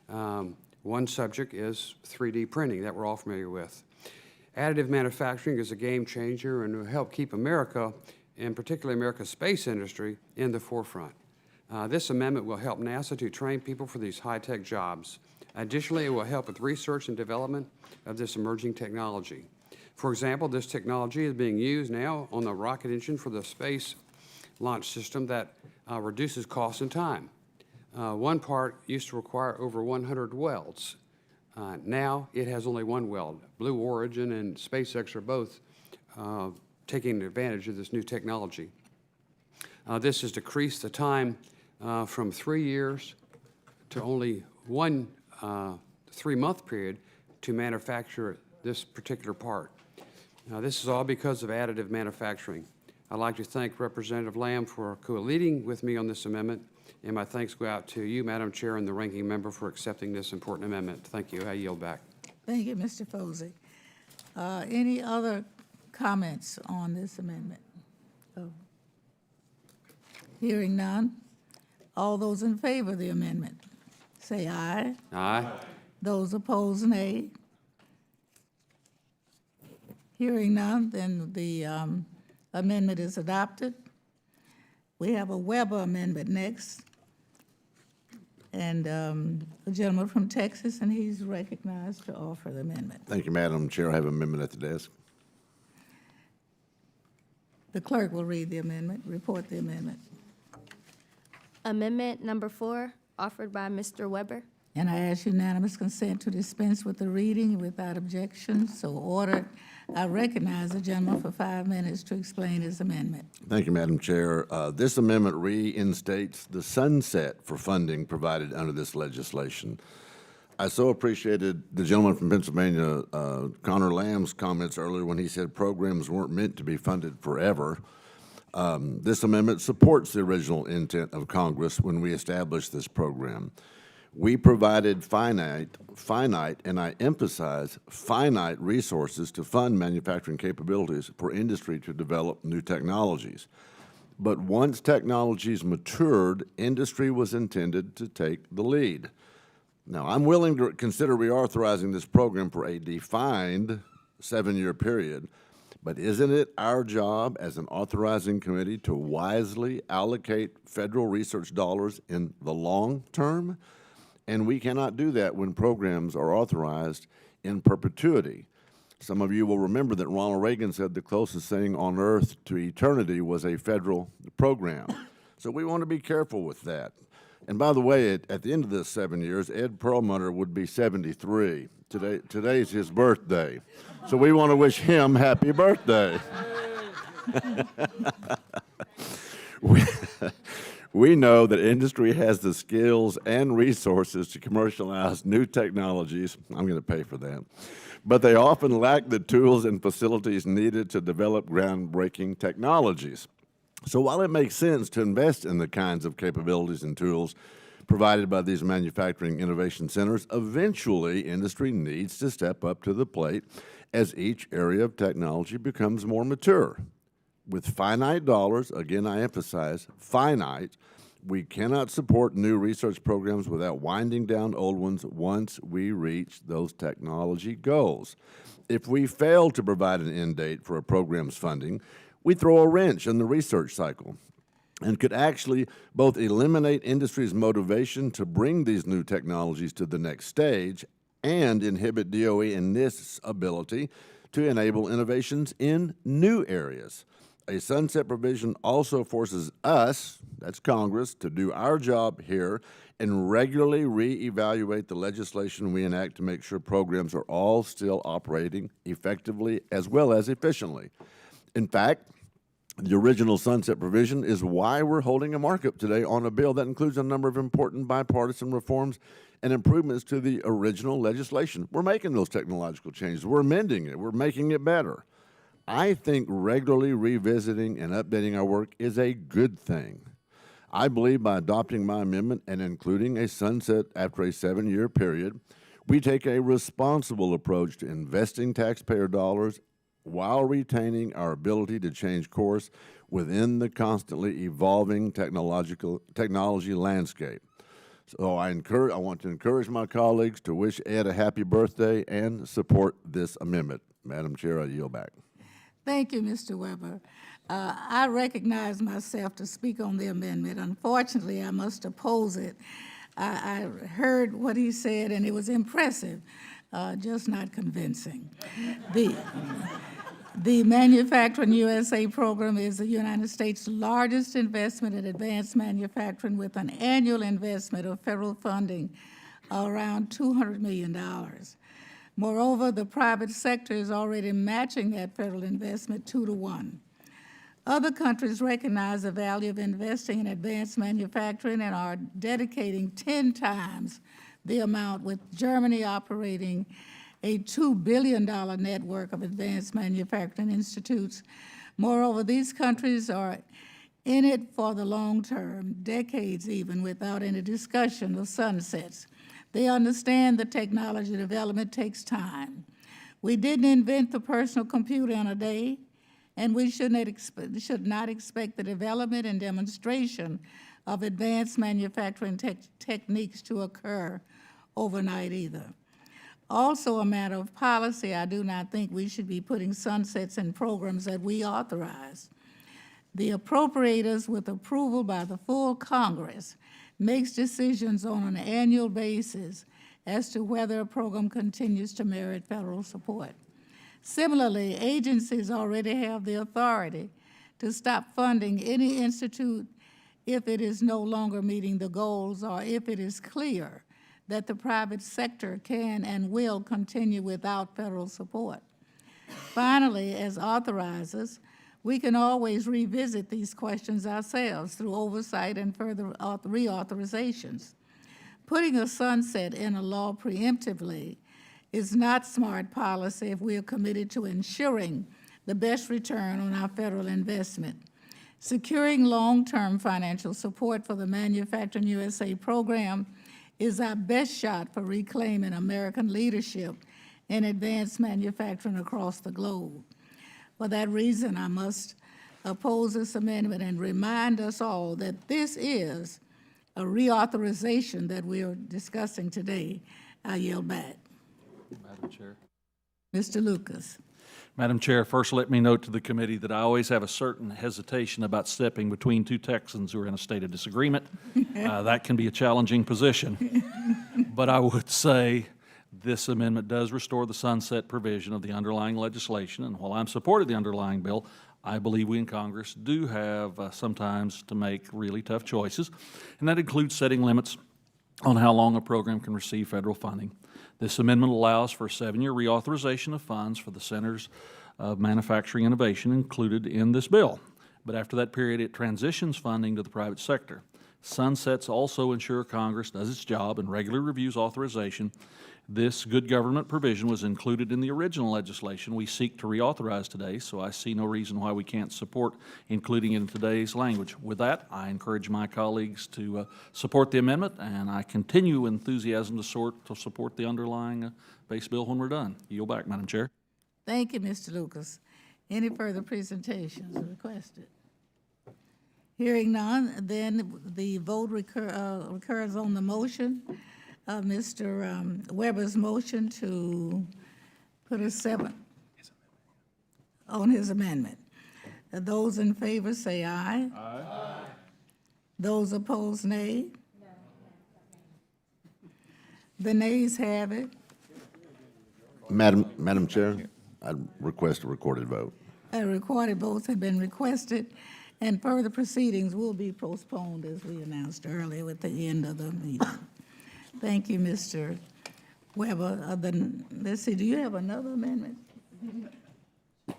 Speaker 9: One subject is 3D printing that we're all familiar with. Additive manufacturing is a game changer and will help keep America, and particularly America's space industry, in the forefront. This amendment will help NASA to train people for these high-tech jobs. Additionally, it will help with research and development of this emerging technology. For example, this technology is being used now on the rocket engine for the space launch system that reduces cost and time. One part used to require over 100 welds. Now it has only one weld. Blue Origin and SpaceX are both taking advantage of this new technology. This has decreased the time from 3 years to only one 3-month period to manufacture this particular part. Now, this is all because of additive manufacturing. I'd like to thank Representative Lamb for co-leading with me on this amendment, and my thanks go out to you, Madam Chair, and the ranking member for accepting this important amendment. Thank you. I yield back.
Speaker 1: Thank you, Mr. Posey. Any other comments on this amendment? Oh. Hearing none, All those in favor of the amendment, say aye.
Speaker 9: Aye.
Speaker 1: Those opposed, nay. Hearing none, then the amendment is adopted. We have a Weber amendment next. And a gentleman from Texas, and he's recognized to offer the amendment.
Speaker 10: Thank you, Madam Chair. I have an amendment at the desk.
Speaker 1: The clerk will read the amendment, report the amendment.
Speaker 3: Amendment number 4, offered by Mr. Weber.
Speaker 1: And I ask unanimous consent to dispense with the reading without objection, so ordered. I recognize the gentleman for 5 minutes to explain his amendment.
Speaker 10: Thank you, Madam Chair. This amendment reinstates the sunset for funding provided under this legislation. I so appreciated the gentleman from Pennsylvania, Connor Lamb's comments earlier when he said programs weren't meant to be funded forever. This amendment supports the original intent of Congress when we established this program. We provided finite, and I emphasize finite resources to fund manufacturing capabilities for industry to develop new technologies. But once technologies matured, industry was intended to take the lead. Now, I'm willing to consider reauthorizing this program for a defined 7-year period, but isn't it our job as an authorizing committee to wisely allocate federal research dollars in the long term? And we cannot do that when programs are authorized in perpetuity. Some of you will remember that Ronald Reagan said the closest thing on earth to eternity was a federal program. So we want to be careful with that. And by the way, at the end of this 7 years, Ed Perlmutter would be 73. Today's his birthday. So we want to wish him happy birthday. We know that industry has the skills and resources to commercialize new technologies. I'm going to pay for that. But they often lack the tools and facilities needed to develop groundbreaking technologies. So while it makes sense to invest in the kinds of capabilities and tools provided by these manufacturing innovation centers, eventually industry needs to step up to the plate as each area of technology becomes more mature. With finite dollars, again I emphasize finite, we cannot support new research programs without winding down old ones once we reach those technology goals. If we fail to provide an end date for a program's funding, we throw a wrench in the research cycle and could actually both eliminate industry's motivation to bring these new technologies to the next stage and inhibit DOE and NIST's ability to enable innovations in new areas. A sunset provision also forces us, that's Congress, to do our job here and regularly reevaluate the legislation we enact to make sure programs are all still operating effectively as well as efficiently. In fact, the original sunset provision is why we're holding a markup today on a bill that includes a number of important bipartisan reforms and improvements to the original legislation. We're making those technological changes. We're amending it. We're making it better. I think regularly revisiting and updating our work is a good thing. I believe by adopting my amendment and including a sunset after a 7-year period, we take a responsible approach to investing taxpayer dollars while retaining our ability to change course within the constantly evolving technology landscape. So I want to encourage my colleagues to wish Ed a happy birthday and support this amendment. Madam Chair, I yield back.
Speaker 1: Thank you, Mr. Weber. I recognize myself to speak on the amendment. Unfortunately, I must oppose it. I heard what he said, and it was impressive, just not convincing. The Manufacturing USA program is the United States' largest investment in advanced manufacturing with an annual investment of federal funding around $200 million. Moreover, the private sector is already matching that federal investment 2 to 1. Other countries recognize the value of investing in advanced manufacturing and are dedicating 10 times the amount, with Germany operating a $2 billion network of advanced manufacturing institutes. Moreover, these countries are in it for the long term, decades even, without any discussion of sunsets. They understand that technology development takes time. We didn't invent the personal computer in a day, and we should not expect the development and demonstration of advanced manufacturing techniques to occur overnight either. Also a matter of policy, I do not think we should be putting sunsets in programs that we authorize. The appropriators, with approval by the full Congress, makes decisions on an annual basis as to whether a program continues to merit federal support. Similarly, agencies already have the authority to stop funding any institute if it is no longer meeting the goals or if it is clear that the private sector can and will continue without federal support. Finally, as authorizers, we can always revisit these questions ourselves through oversight and further reauthorizations. Putting a sunset in a law preemptively is not smart policy if we are committed to ensuring the best return on our federal investment. Securing long-term financial support for the Manufacturing USA program is our best shot for reclaiming American leadership in advanced manufacturing across the globe. For that reason, I must oppose this amendment and remind us all that this is a reauthorization that we are discussing today. I yield back.
Speaker 2: Madam Chair.
Speaker 1: Mr. Lucas.
Speaker 2: Madam Chair, first let me note to the committee that I always have a certain hesitation about stepping between two Texans who are in a state of disagreement. That can be a challenging position. But I would say this amendment does restore the sunset provision of the underlying legislation, and while I'm supportive of the underlying bill, I believe we in Congress do have sometimes to make really tough choices, and that includes setting limits on how long a program can receive federal funding. This amendment allows for a 7-year reauthorization of funds for the Centers of Manufacturing Innovation included in this bill. But after that period, it transitions funding to the private sector. Sunsets also ensure Congress does its job and regularly reviews authorization. This good government provision was included in the original legislation we seek to reauthorize today, so I see no reason why we can't support including it in today's language. With that, I encourage my colleagues to support the amendment, and I continue enthusiasm to support the underlying base bill when we're done. Yield back, Madam Chair.
Speaker 1: Thank you, Mr. Lucas. Any further presentations requested? Hearing none, then the vote recurs on the motion. Mr. Weber's motion to put a 7 on his amendment. Those in favor say aye. Aye. Those opposed, nay. The nays have it.
Speaker 10: Madam Chair, I'd request a recorded vote.
Speaker 1: Recorded votes have been requested, and further proceedings will be postponed, as we announced earlier, at the end of the meeting. Thank you, Mr. Weber. Let's see, do you have another amendment?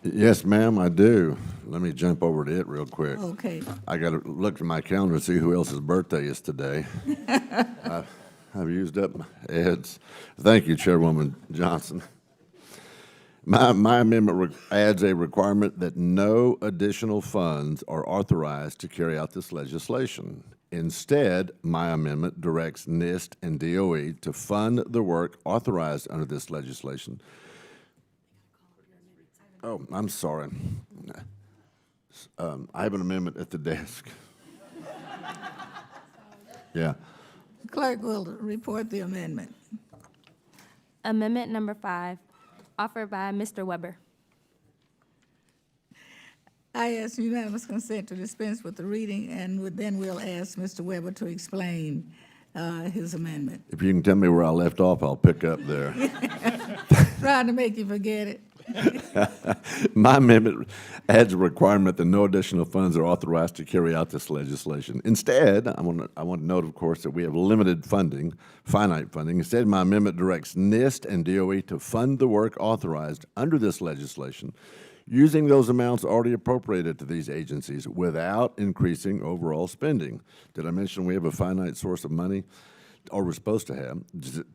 Speaker 10: Yes, ma'am, I do. Let me jump over to it real quick.
Speaker 1: Okay.
Speaker 10: I got to look at my calendar to see who else's birthday is today. I've used up Ed's. Thank you, Chairwoman Johnson. My amendment adds a requirement that no additional funds are authorized to carry out this legislation. Instead, my amendment directs NIST and DOE to fund the work authorized under this legislation. Oh, I'm sorry. I have an amendment at the desk. Yeah.
Speaker 1: Clerk will report the amendment.
Speaker 3: Amendment number 5, offered by Mr. Weber.
Speaker 1: I ask unanimous consent to dispense with the reading, and then we'll ask Mr. Weber to explain his amendment.
Speaker 10: If you can tell me where I left off, I'll pick up there.
Speaker 1: Trying to make you forget it.
Speaker 10: My amendment adds a requirement that no additional funds are authorized to carry out this legislation. Instead, I want to note, of course, that we have limited funding, finite funding. Instead, my amendment directs NIST and DOE to fund the work authorized under this legislation, using those amounts already appropriated to these agencies without increasing overall spending. Did I mention we have a finite source of money? Or we're supposed to have.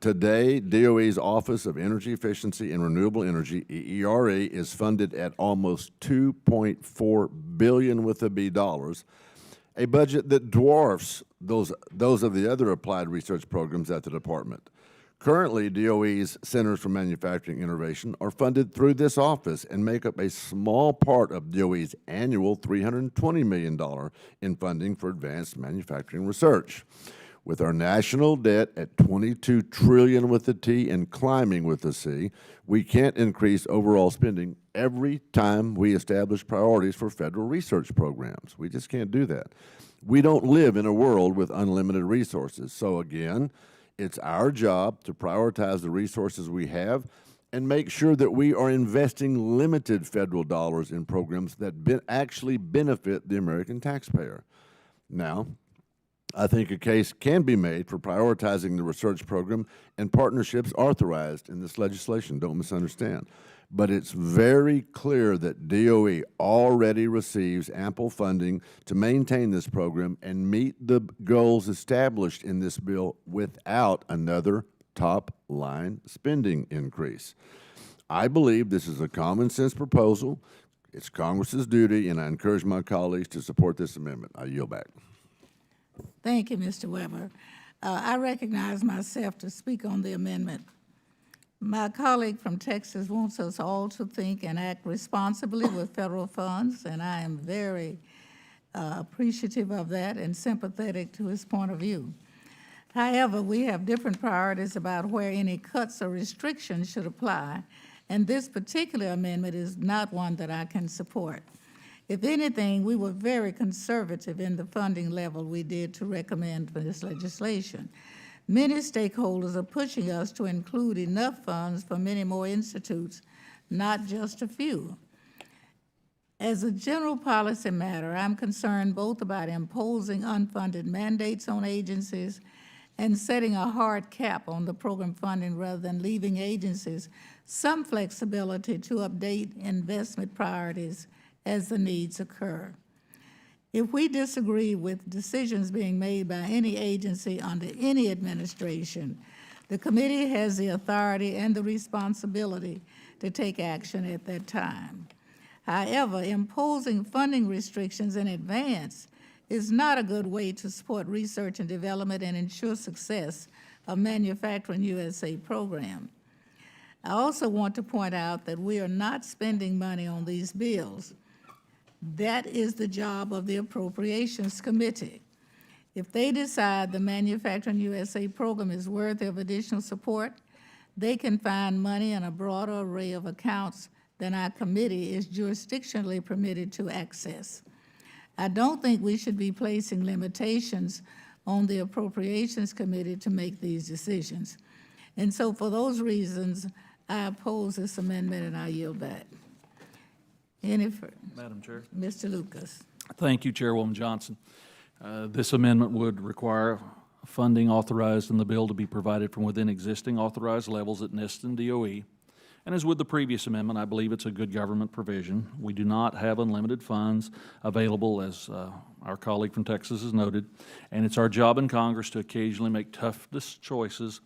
Speaker 10: Today, DOE's Office of Energy Efficiency and Renewable Energy, EERE, is funded at almost $2.4 billion with a B dollars, a budget that dwarfs those of the other applied research programs at the department. Currently, DOE's Centers for Manufacturing Innovation are funded through this office and make up a small part of DOE's annual $320 million in funding for advanced manufacturing research. With our national debt at $22 trillion with a T and climbing with a C, we can't increase overall spending every time we establish priorities for federal research programs. We just can't do that. We don't live in a world with unlimited resources. So again, it's our job to prioritize the resources we have and make sure that we are investing limited federal dollars in programs that actually benefit the American taxpayer. Now, I think a case can be made for prioritizing the research program and partnerships authorized in this legislation. Don't misunderstand. But it's very clear that DOE already receives ample funding to maintain this program and meet the goals established in this bill without another top-line spending increase. I believe this is a common-sense proposal. It's Congress's duty, and I encourage my colleagues to support this amendment. I yield back.
Speaker 1: Thank you, Mr. Weber. I recognize myself to speak on the amendment. My colleague from Texas wants us all to think and act responsibly with federal funds, and I am very appreciative of that and sympathetic to his point of view. However, we have different priorities about where any cuts or restrictions should apply, and this particular amendment is not one that I can support. If anything, we were very conservative in the funding level we did to recommend for this legislation. Many stakeholders are pushing us to include enough funds for many more institutes, not just a few. As a general policy matter, I'm concerned both about imposing unfunded mandates on agencies and setting a hard cap on the program funding rather than leaving agencies some flexibility to update investment priorities as the needs occur. If we disagree with decisions being made by any agency under any administration, the committee has the authority and the responsibility to take action at that time. However, imposing funding restrictions in advance is not a good way to support research and development and ensure success of Manufacturing USA program. I also want to point out that we are not spending money on these bills. That is the job of the Appropriations Committee. If they decide the Manufacturing USA program is worthy of additional support, they can find money in a broader array of accounts than our committee is jurisdictionally permitted to access. I don't think we should be placing limitations on the Appropriations Committee to make these decisions. And so for those reasons, I oppose this amendment and I yield back. Any further?
Speaker 2: Madam Chair.
Speaker 1: Mr. Lucas.
Speaker 2: Thank you, Chairwoman Johnson. This amendment would require funding authorized in the bill to be provided from within existing authorized levels at NIST and DOE. And as with the previous amendment, I believe it's a good government provision. We do not have unlimited funds available, as our colleague from Texas has noted, and it's our job in Congress to occasionally make tough choices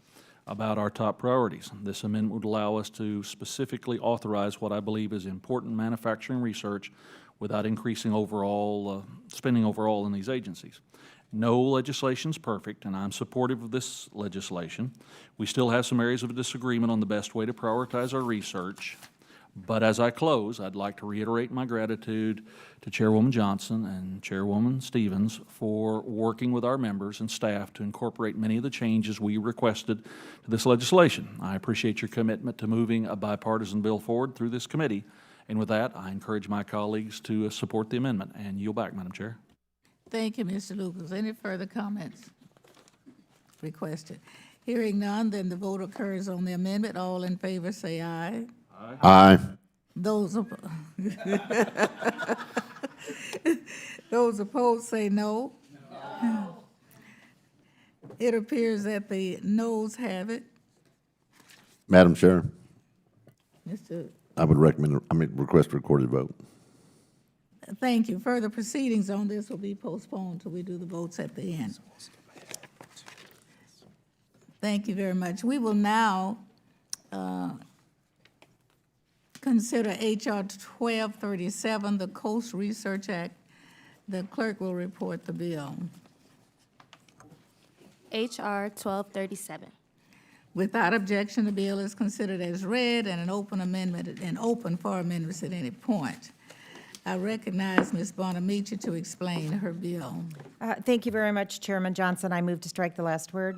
Speaker 2: about our top priorities. This amendment would allow us to specifically authorize what I believe is important manufacturing research without increasing overall spending overall in these agencies. No legislation is perfect, and I'm supportive of this legislation. We still have some areas of disagreement on the best way to prioritize our research. But as I close, I'd like to reiterate my gratitude to Chairwoman Johnson and Chairwoman Stevens for working with our members and staff to incorporate many of the changes we requested to this legislation. I appreciate your commitment to moving a bipartisan bill forward through this committee. And with that, I encourage my colleagues to support the amendment and yield back, Madam Chair.
Speaker 1: Thank you, Mr. Lucas. Any further comments requested? Hearing none, then the vote occurs on the amendment. All in favor say aye.
Speaker 10: Aye.
Speaker 1: Those opposed say no. It appears that the noes have it.
Speaker 10: Madam Chair,
Speaker 1: Mr.
Speaker 10: I would request a recorded vote.
Speaker 1: Thank you. Further proceedings on this will be postponed till we do the votes at the end. Thank you very much. We will now consider H.R. 1237, the Coast Research Act. The clerk will report the bill.
Speaker 3: H.R. 1237.
Speaker 1: Without objection, the bill is considered as read and an open amendment and open for amendments at any point. I recognize Ms. Bonamici to explain her bill.
Speaker 11: Thank you very much, Chairman Johnson. I move to strike the last word.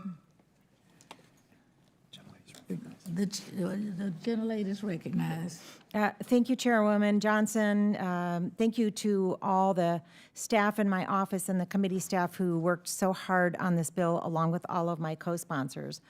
Speaker 1: The gentlelady is recognized.
Speaker 11: Thank you, Chairwoman Johnson. Thank you to all the staff in my office and the committee staff who worked so hard on this bill, along with all of my co-sponsors.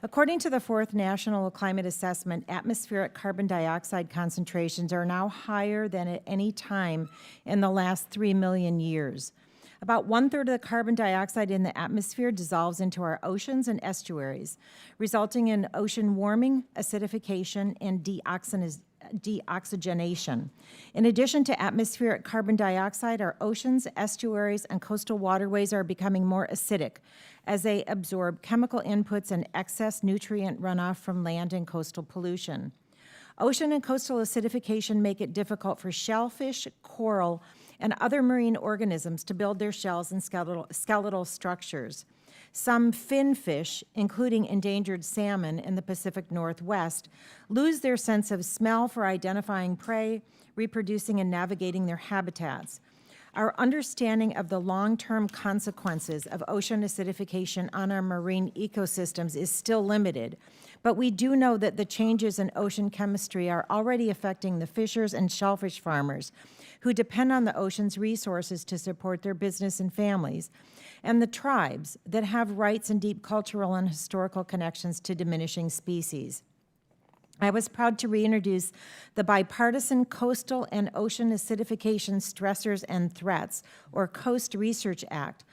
Speaker 11: According to the 4th National Climate Assessment, atmospheric carbon dioxide concentrations are now higher than at any time in the last 3 million years. About 1/3 of the carbon dioxide in the atmosphere dissolves into our oceans and estuaries, resulting in ocean warming, acidification, and deoxygenation. In addition to atmospheric carbon dioxide, our oceans, estuaries, and coastal waterways are becoming more acidic as they absorb chemical inputs and excess nutrient runoff from land and coastal pollution. Ocean and coastal acidification make it difficult for shellfish, coral, and other marine organisms to build their shells and skeletal structures. Some fin fish, including endangered salmon in the Pacific Northwest, lose their sense of smell for identifying prey, reproducing, and navigating their habitats. Our understanding of the long-term consequences of ocean acidification on our marine ecosystems is still limited, but we do know that the changes in ocean chemistry are already affecting the fishers and shellfish farmers who depend on the ocean's resources to support their business and families, and the tribes that have rights and deep cultural and historical connections to diminishing species. I was proud to reintroduce the bipartisan Coastal and Ocean Acidification Stressors and Threats, or COAST Research Act,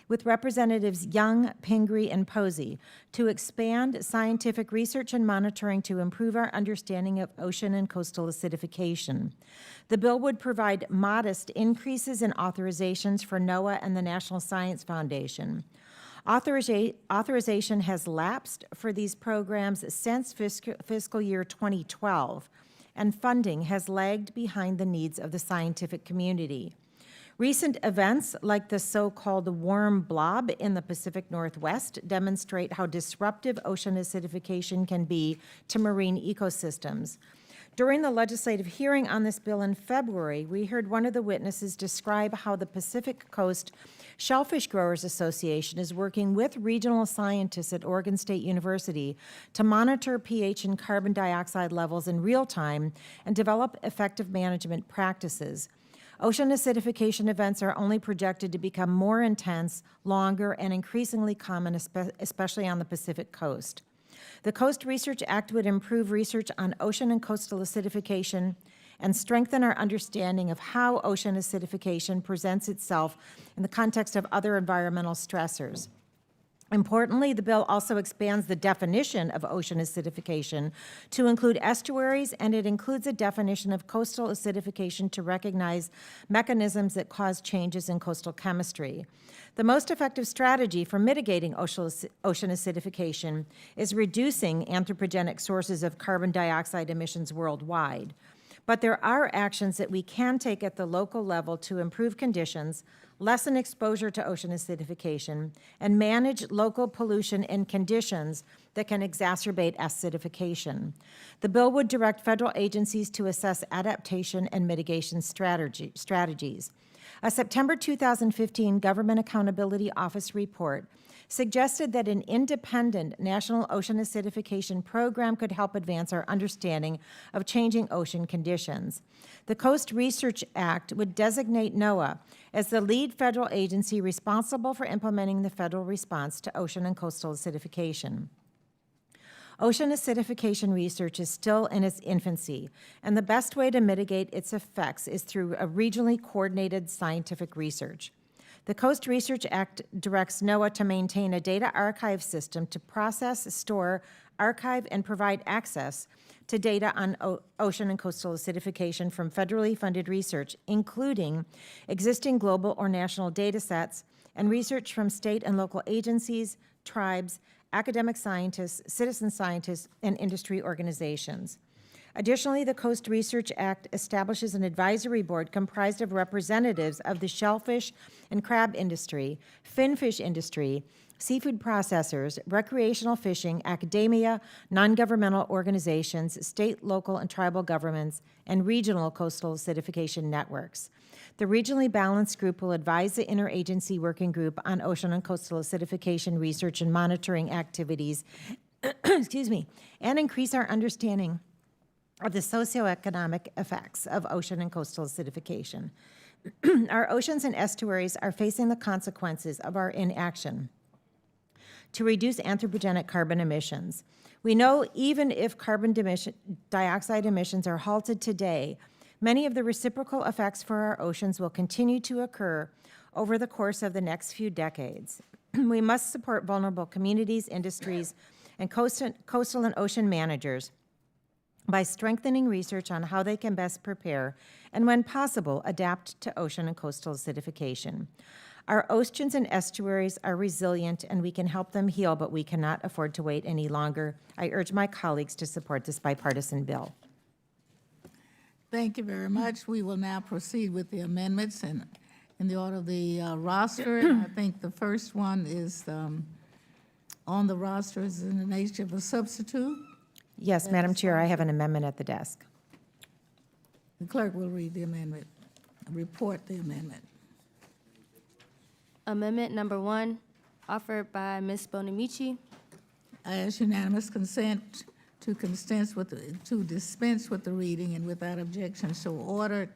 Speaker 11: with Representatives Young, Pingree, and Posey to expand scientific research and monitoring to improve our understanding of ocean and coastal acidification. The bill would provide modest increases in authorizations for NOAA and the National Science Foundation. Authorization has lapsed for these programs since fiscal year 2012, and funding has lagged behind the needs of the scientific community. Recent events, like the so-called warm blob in the Pacific Northwest, demonstrate how disruptive ocean acidification can be to marine ecosystems. During the legislative hearing on this bill in February, we heard one of the witnesses describe how the Pacific Coast Shellfish Growers Association is working with regional scientists at Oregon State University to monitor pH and carbon dioxide levels in real time and develop effective management practices. Ocean acidification events are only projected to become more intense, longer, and increasingly common, especially on the Pacific coast. The Coast Research Act would improve research on ocean and coastal acidification and strengthen our understanding of how ocean acidification presents itself in the context of other environmental stressors. Importantly, the bill also expands the definition of ocean acidification to include estuaries, and it includes a definition of coastal acidification to recognize mechanisms that cause changes in coastal chemistry. The most effective strategy for mitigating ocean acidification is reducing anthropogenic sources of carbon dioxide emissions worldwide. But there are actions that we can take at the local level to improve conditions, lessen exposure to ocean acidification, and manage local pollution in conditions that can exacerbate acidification. The bill would direct federal agencies to assess adaptation and mitigation strategies. A September 2015 Government Accountability Office report suggested that an independent national ocean acidification program could help advance our understanding of changing ocean conditions. The Coast Research Act would designate NOAA as the lead federal agency responsible for implementing the federal response to ocean and coastal acidification. Ocean acidification research is still in its infancy, and the best way to mitigate its effects is through a regionally coordinated scientific research. The Coast Research Act directs NOAA to maintain a data archive system to process, store, archive, and provide access to data on ocean and coastal acidification from federally funded research, including existing global or national data sets and research from state and local agencies, tribes, academic scientists, citizen scientists, and industry organizations. Additionally, the Coast Research Act establishes an advisory board comprised of representatives of the shellfish and crab industry, finfish industry, seafood processors, recreational fishing, academia, non-governmental organizations, state, local, and tribal governments, and regional coastal acidification networks. The regionally balanced group will advise the interagency working group on ocean and coastal acidification research and monitoring activities, excuse me, and increase our understanding of the socioeconomic effects of ocean and coastal acidification. Our oceans and estuaries are facing the consequences of our inaction to reduce anthropogenic carbon emissions. We know even if carbon dioxide emissions are halted today, many of the reciprocal effects for our oceans will continue to occur over the course of the next few decades. We must support vulnerable communities, industries, and coastal and ocean managers by strengthening research on how they can best prepare and, when possible, adapt to ocean and coastal acidification. Our oceans and estuaries are resilient and we can help them heal, but we cannot afford to wait any longer. I urge my colleagues to support this bipartisan bill.
Speaker 1: Thank you very much. We will now proceed with the amendments in the order of the roster. And I think the first one is on the roster is in the nature of a substitute.
Speaker 11: Yes, Madam Chair, I have an amendment at the desk.
Speaker 1: The clerk will read the amendment, report the amendment.
Speaker 3: Amendment number 1, offered by Ms. Bonamici.
Speaker 1: I ask unanimous consent to dispense with the reading, and without objection so ordered.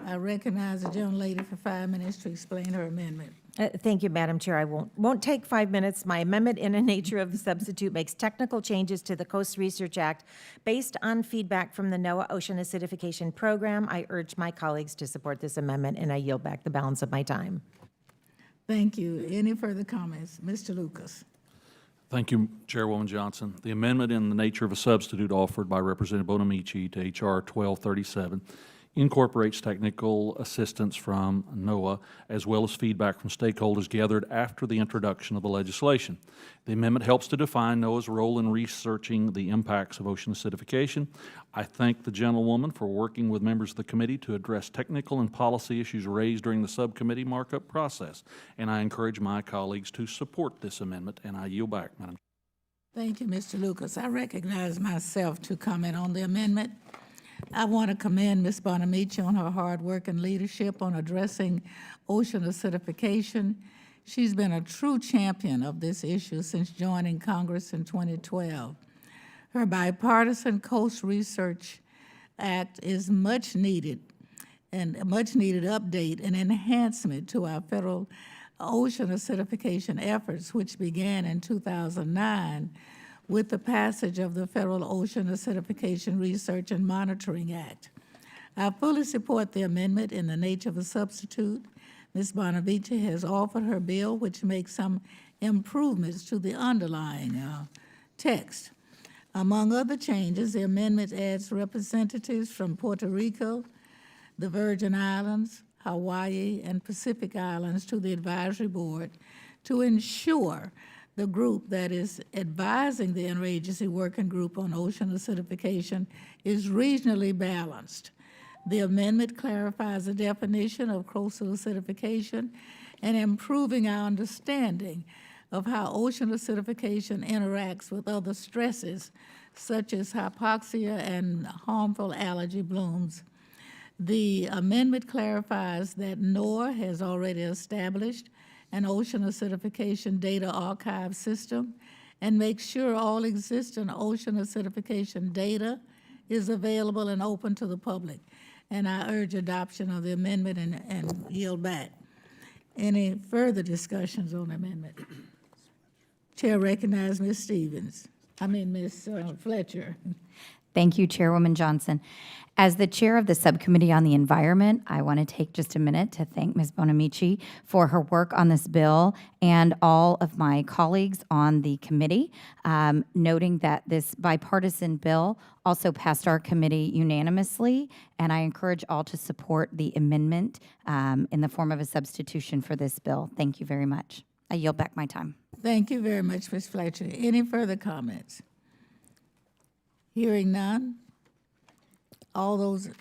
Speaker 1: I recognize the gentlelady for 5 minutes to explain her amendment.
Speaker 11: Thank you, Madam Chair. I won't take 5 minutes. My amendment in the nature of the substitute makes technical changes to the Coast Research Act based on feedback from the NOAA Ocean Acidification Program. I urge my colleagues to support this amendment, and I yield back the balance of my time.
Speaker 1: Thank you. Any further comments? Mr. Lucas.
Speaker 2: Thank you, Chairwoman Johnson. The amendment in the nature of a substitute offered by Representative Bonamici to H.R. 1237 incorporates technical assistance from NOAA as well as feedback from stakeholders gathered after the introduction of the legislation. The amendment helps to define NOAA's role in researching the impacts of ocean acidification. I thank the gentlewoman for working with members of the committee to address technical and policy issues raised during the subcommittee markup process, and I encourage my colleagues to support this amendment, and I yield back, Madam.
Speaker 1: Thank you, Mr. Lucas. I recognize myself to comment on the amendment. I want to commend Ms. Bonamici on her hard work and leadership on addressing ocean acidification. She's been a true champion of this issue since joining Congress in 2012. Her bipartisan Coast Research Act is much needed, and a much needed update and enhancement to our federal ocean acidification efforts, which began in 2009 with the passage of the Federal Ocean Acidification Research and Monitoring Act. I fully support the amendment in the nature of a substitute. Ms. Bonamici has offered her bill, which makes some improvements to the underlying text. Among other changes, the amendment adds representatives from Puerto Rico, the Virgin Islands, Hawaii, and Pacific Islands to the advisory board to ensure the group that is advising the interagency working group on ocean acidification is regionally balanced. The amendment clarifies the definition of coastal acidification and improving our understanding of how ocean acidification interacts with other stresses such as hypoxia and harmful algae blooms. The amendment clarifies that NOAA has already established an ocean acidification data archive system and makes sure all existing ocean acidification data is available and open to the public. And I urge adoption of the amendment and yield back. Any further discussions on the amendment? Chair recognizes Ms. Fletcher.
Speaker 12: Thank you, Chairwoman Johnson. As the chair of the Subcommittee on the Environment, I want to take just a minute to thank Ms. Bonamici for her work on this bill and all of my colleagues on the committee, noting that this bipartisan bill also passed our committee unanimously, and I encourage all to support the amendment in the form of a substitution for this bill. Thank you very much. I yield back my time.
Speaker 1: Thank you very much, Ms. Fletcher. Any further comments? Hearing none, the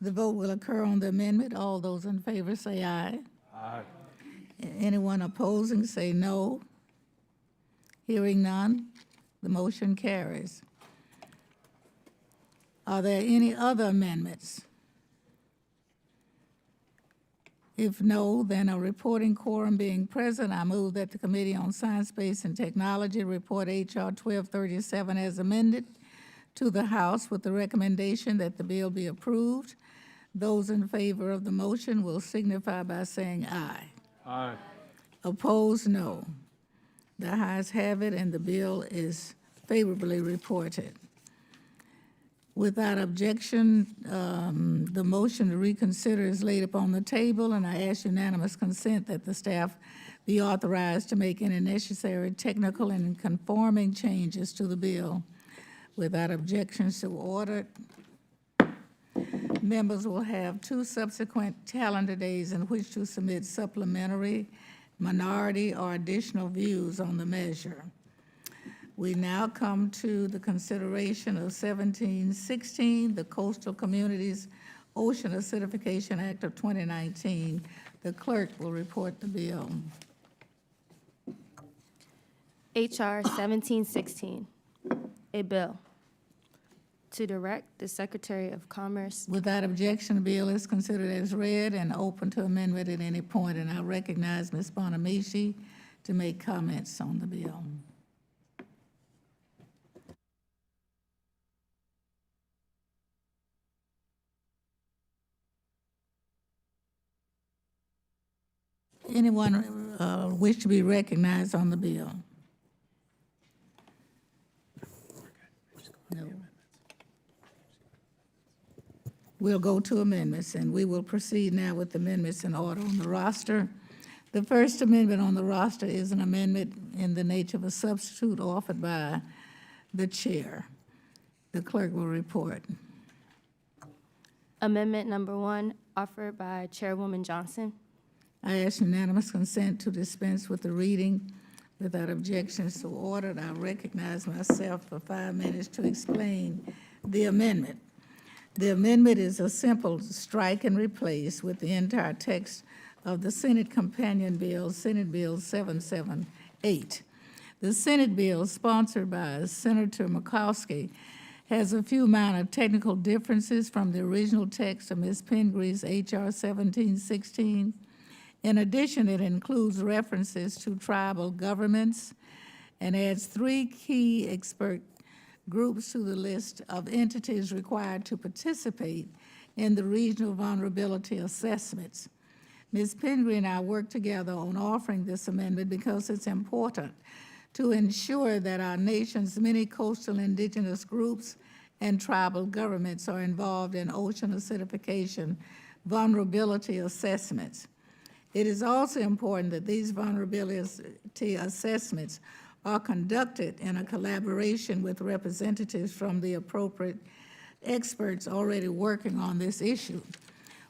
Speaker 1: vote will occur on the amendment. All those in favor say aye. Aye. Anyone opposing, say no. Hearing none, the motion carries. Are there any other amendments? If no, then a reporting quorum being present, I move that the Committee on Science, Space, and Technology report H.R. 1237 as amended to the House with the recommendation that the bill be approved. Those in favor of the motion will signify by saying aye.
Speaker 2: Aye.
Speaker 1: Opposed, no. The ayes have it, and the bill is favorably reported. Without objection, the motion to reconsider is laid upon the table, and I ask unanimous consent that the staff be authorized to make any necessary technical and conforming changes to the bill. Without objections to order, members will have 2 subsequent calendar days in which to submit supplementary, minority, or additional views on the measure. We now come to the consideration of 1716, the Coastal Communities Ocean Acidification Act of 2019. The clerk will report the bill.
Speaker 3: H.R. 1716, a bill to direct the Secretary of Commerce.
Speaker 1: Without objection, the bill is considered as read and open to amendment at any point, and I recognize Ms. Bonamici to make comments on the bill. Anyone wish to be recognized on the bill? No. We'll go to amendments, and we will proceed now with amendments in order on the roster. The first amendment on the roster is an amendment in the nature of a substitute offered by the chair. The clerk will report.
Speaker 3: Amendment number 1, offered by Chairwoman Johnson.
Speaker 1: I ask unanimous consent to dispense with the reading. Without objections to order, I recognize myself for 5 minutes to explain the amendment. The amendment is a simple strike and replace with the entire text of the Senate Companion Bill, Senate Bill 778. The Senate bill, sponsored by Senator Murkowski, has a few minor technical differences from the original text of Ms. Pingree's H.R. 1716. In addition, it includes references to tribal governments and adds 3 key expert groups to the list of entities required to participate in the regional vulnerability assessments. Ms. Pingree and I worked together on offering this amendment because it's important to ensure that our nation's many coastal indigenous groups and tribal governments are involved in ocean acidification vulnerability assessments. It is also important that these vulnerability assessments are conducted in a collaboration with representatives from the appropriate experts already working on this issue,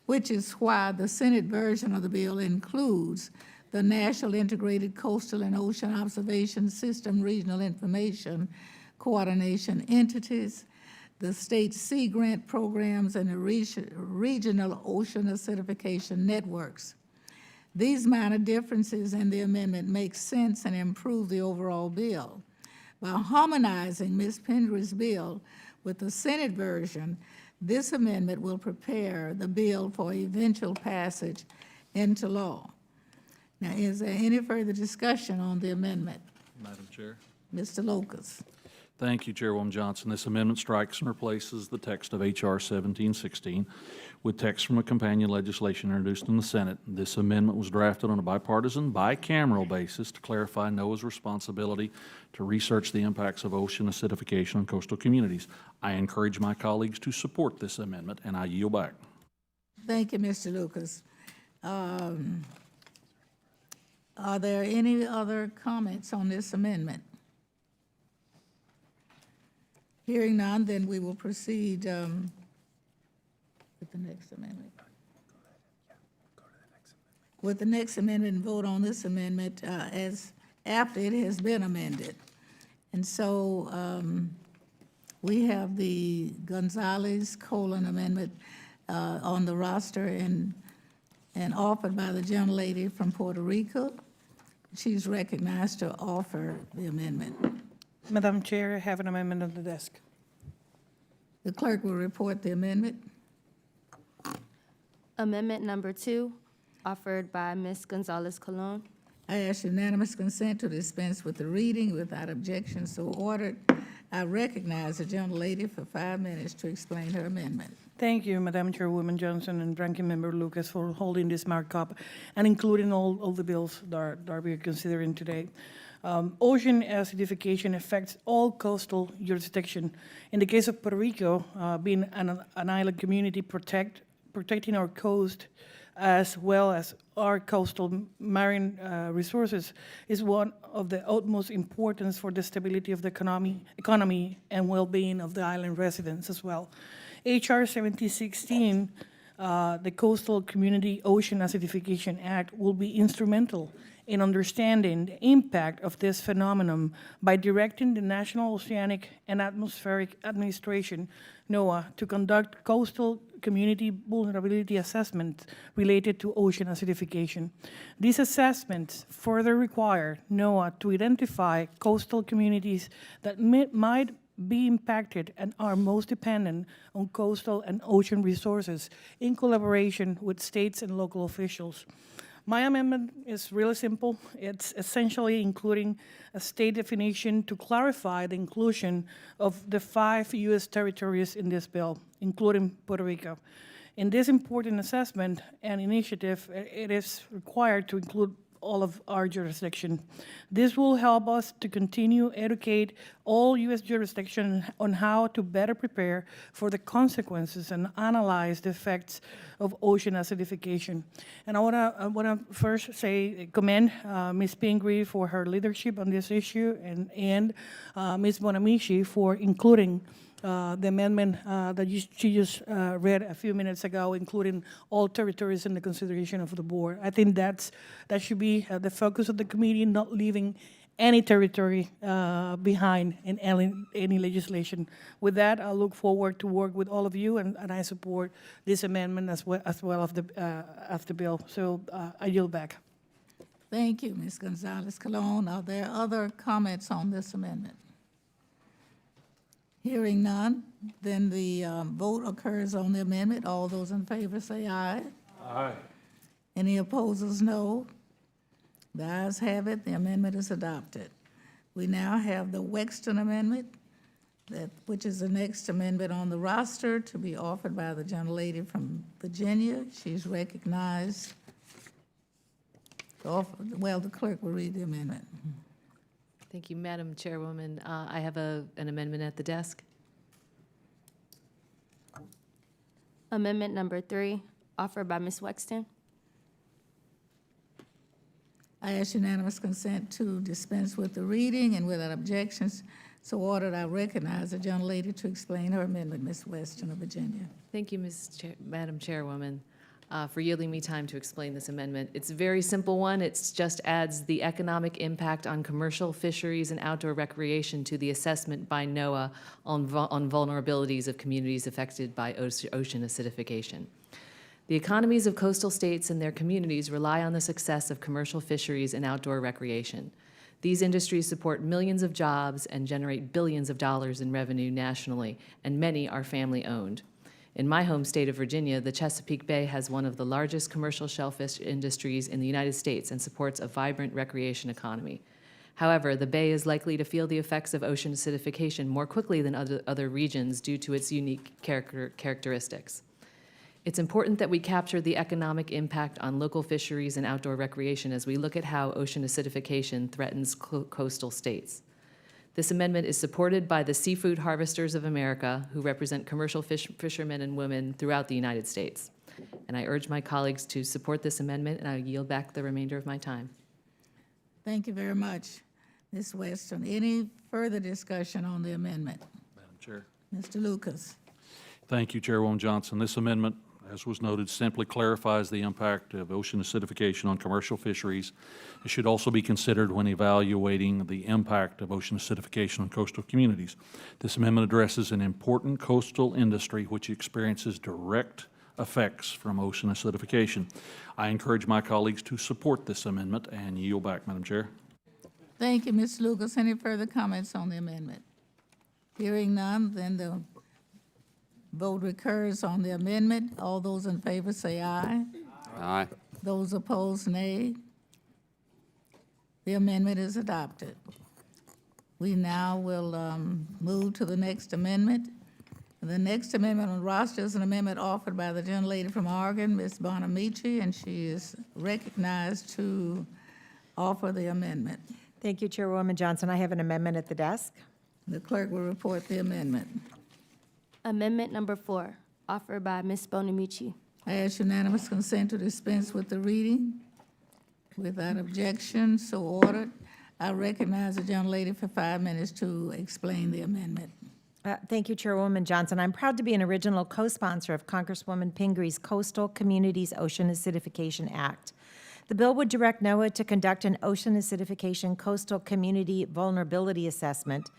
Speaker 1: which is why the Senate version of the bill includes the National Integrated Coastal and Ocean Observation System Regional Information Coordination Entities, the state sea grant programs, and the regional ocean acidification networks. These minor differences in the amendment make sense and improve the overall bill. By harmonizing Ms. Pingree's bill with the Senate version, this amendment will prepare the bill for eventual passage into law. Now, is there any further discussion on the amendment?
Speaker 2: Madam Chair.
Speaker 1: Mr. Locust.
Speaker 2: Thank you, Chairwoman Johnson. This amendment strikes and replaces the text of H.R. 1716 with text from a companion legislation introduced in the Senate. This amendment was drafted on a bipartisan, bicameral basis to clarify NOAA's responsibility to research the impacts of ocean acidification on coastal communities. I encourage my colleagues to support this amendment, and I yield back.
Speaker 1: Thank you, Mr. Lucas. Are there any other comments on this amendment? Hearing none, then we will proceed with the next amendment. With the next amendment and vote on this amendment as after it has been amended. And so we have the Gonzalez-Colon amendment on the roster, and and offered by the gentlelady from Puerto Rico. She's recognized to offer the amendment.
Speaker 13: Madam Chair, I have an amendment on the desk.
Speaker 1: The clerk will report the amendment.
Speaker 3: Amendment number 2, offered by Ms. Gonzalez Colon.
Speaker 1: I ask unanimous consent to dispense with the reading without objection, so ordered. I recognize the gentlelady for 5 minutes to explain her amendment.
Speaker 13: Thank you, Madam Chairwoman Johnson and Ranking Member Lucas, for holding this markup and including all the bills that we are considering today. Ocean acidification affects all coastal jurisdiction. In the case of Puerto Rico, being an island community, protecting our coast as well as our coastal marine resources is one of the utmost importance for the stability of the economy and well-being of the island residents as well. H.R. 1716, the Coastal Community Ocean Acidification Act, will be instrumental in understanding the impact of this phenomenon by directing the National Oceanic and Atmospheric Administration, NOAA, to conduct coastal community vulnerability assessments related to ocean acidification. These assessments further require NOAA to identify coastal communities that might be impacted and are most dependent on coastal and ocean resources in collaboration with states and local officials. My amendment is really simple. It's essentially including a state definition to clarify the inclusion of the 5 U.S. territories in this bill, including Puerto Rico. In this important assessment and initiative, it is required to include all of our jurisdiction. This will help us to continue educate all U.S. jurisdictions on how to better prepare for the consequences and analyze the effects of ocean acidification. And I wanna first commend Ms. Pingree for her leadership on this issue, and Ms. Bonamici for including the amendment that she just read a few minutes ago, including all territories in the consideration of the board. I think that should be the focus of the committee, not leaving any territory behind in any legislation. With that, I look forward to work with all of you, and I support this amendment as well of the bill. So I yield back.
Speaker 1: Thank you, Ms. Gonzalez Colon. Are there other comments on this amendment? Hearing none, then the vote occurs on the amendment. All those in favor say aye.
Speaker 2: Aye.
Speaker 1: Any opposers, no. The ayes have it. The amendment is adopted. We now have the Wexton Amendment, which is the next amendment on the roster to be offered by the gentlelady from Virginia. She's recognized. Well, the clerk will read the amendment.
Speaker 14: Thank you, Madam Chairwoman. I have an amendment at the desk.
Speaker 3: Amendment number 3, offered by Ms. Wexton.
Speaker 1: I ask unanimous consent to dispense with the reading and without objections. So ordered, I recognize the gentlelady to explain her amendment, Ms. Weston of Virginia.
Speaker 14: Thank you, Madam Chairwoman, for yielding me time to explain this amendment. It's a very simple one. It just adds the economic impact on commercial fisheries and outdoor recreation to the assessment by NOAA on vulnerabilities of communities affected by ocean acidification. The economies of coastal states and their communities rely on the success of commercial fisheries and outdoor recreation. These industries support millions of jobs and generate billions of dollars in revenue nationally, and many are family-owned. In my home state of Virginia, the Chesapeake Bay has one of the largest commercial shellfish industries in the United States and supports a vibrant recreation economy. However, the bay is likely to feel the effects of ocean acidification more quickly than other regions due to its unique characteristics. It's important that we capture the economic impact on local fisheries and outdoor recreation as we look at how ocean acidification threatens coastal states. This amendment is supported by the Seafood Harvesters of America, who represent commercial fishermen and women throughout the United States. And I urge my colleagues to support this amendment, and I yield back the remainder of my time.
Speaker 1: Thank you very much, Ms. Weston. Any further discussion on the amendment?
Speaker 2: Madam Chair.
Speaker 1: Mr. Lucas.
Speaker 2: Thank you, Chairwoman Johnson. This amendment, as was noted, simply clarifies the impact of ocean acidification on commercial fisheries. It should also be considered when evaluating the impact of ocean acidification on coastal communities. This amendment addresses an important coastal industry which experiences direct effects from ocean acidification. I encourage my colleagues to support this amendment and yield back, Madam Chair.
Speaker 1: Thank you, Ms. Lucas. Any further comments on the amendment? Hearing none, then the vote recurs on the amendment. All those in favor say aye.
Speaker 9: Aye.
Speaker 1: Those opposed, nay. The amendment is adopted. We now will move to the next amendment. The next amendment on the roster is an amendment offered by the gentlelady from Oregon, Ms. Bonamici, and she is recognized to offer the amendment.
Speaker 11: Thank you, Chairwoman Johnson. I have an amendment at the desk.
Speaker 1: The clerk will report the amendment.
Speaker 3: Amendment number 4, offered by Ms. Bonamici.
Speaker 1: I ask unanimous consent to dispense with the reading. Without objection, so ordered. I recognize the gentlelady for 5 minutes to explain the amendment.
Speaker 11: Thank you, Chairwoman Johnson. I'm proud to be an original co-sponsor of Congresswoman Pingree's Coastal Communities Ocean Acidification Act. The bill would direct NOAA to conduct an ocean acidification coastal community vulnerability assessment.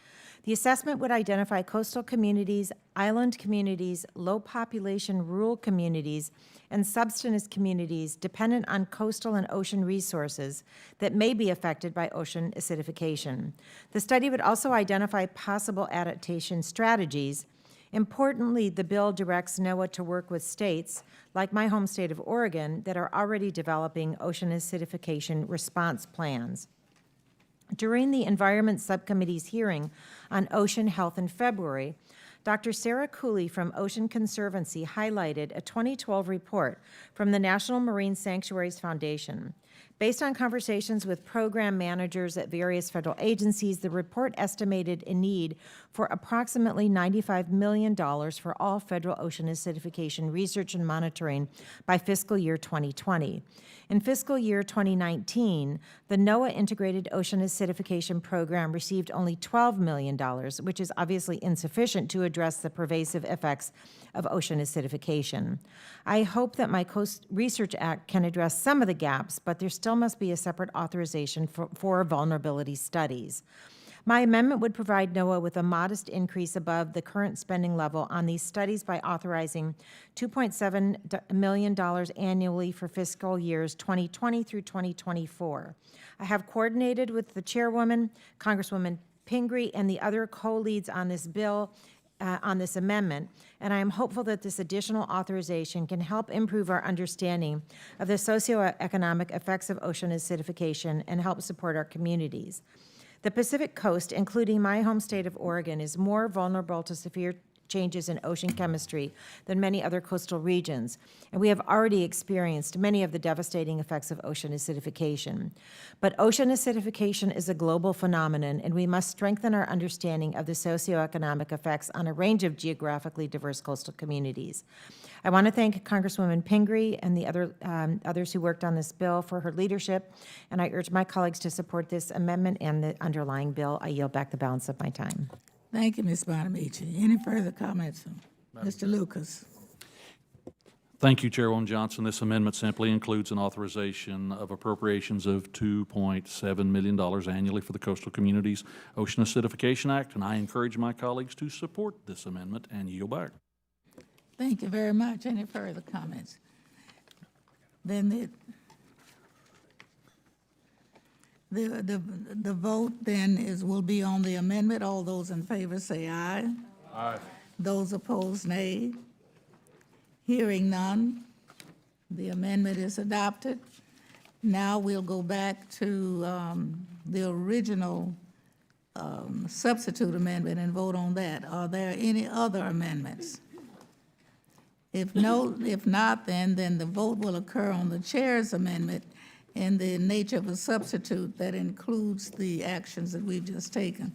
Speaker 11: The assessment would identify coastal communities, island communities, low population rural communities, and subsistence communities dependent on coastal and ocean resources that may be affected by ocean acidification. The study would also identify possible adaptation strategies. Importantly, the bill directs NOAA to work with states, like my home state of Oregon, that are already developing ocean acidification response plans. During the Environment Subcommittee's hearing on ocean health in February, Dr. Sarah Cooley from Ocean Conservancy highlighted a 2012 report from the National Marine Sanctuaries Foundation. Based on conversations with program managers at various federal agencies, the report estimated a need for approximately $95 million for all federal ocean acidification research and monitoring by fiscal year 2020. In fiscal year 2019, the NOAA Integrated Ocean Acidification Program received only $12 million, which is obviously insufficient to address the pervasive effects of ocean acidification. I hope that my Coast Research Act can address some of the gaps, but there still must be a separate authorization for vulnerability studies. My amendment would provide NOAA with a modest increase above the current spending level on these studies by authorizing $2.7 million annually for fiscal years 2020 through 2024. I have coordinated with the chairwoman, Congresswoman Pingree, and the other co-leads on this bill, on this amendment, and I am hopeful that this additional authorization can help improve our understanding of the socioeconomic effects of ocean acidification and help support our communities. The Pacific Coast, including my home state of Oregon, is more vulnerable to severe changes in ocean chemistry than many other coastal regions, and we have already experienced many of the devastating effects of ocean acidification. But ocean acidification is a global phenomenon, and we must strengthen our understanding of the socioeconomic effects on a range of geographically diverse coastal communities. I want to thank Congresswoman Pingree and the others who worked on this bill for her leadership, and I urge my colleagues to support this amendment and the underlying bill. I yield back the balance of my time.
Speaker 1: Thank you, Ms. Bonamici. Any further comments? Mr. Lucas.
Speaker 2: Thank you, Chairwoman Johnson. This amendment simply includes an authorization of appropriations of $2.7 million annually for the Coastal Communities Ocean Acidification Act, and I encourage my colleagues to support this amendment and yield back.
Speaker 1: Thank you very much. Any further comments? Then the vote then will be on the amendment. All those in favor say aye.
Speaker 8: Aye.
Speaker 1: Those opposed, nay. Hearing none, the amendment is adopted. Now we'll go back to the original substitute amendment and vote on that. Are there any other amendments? If not, then the vote will occur on the chair's amendment in the nature of a substitute that includes the actions that we've just taken.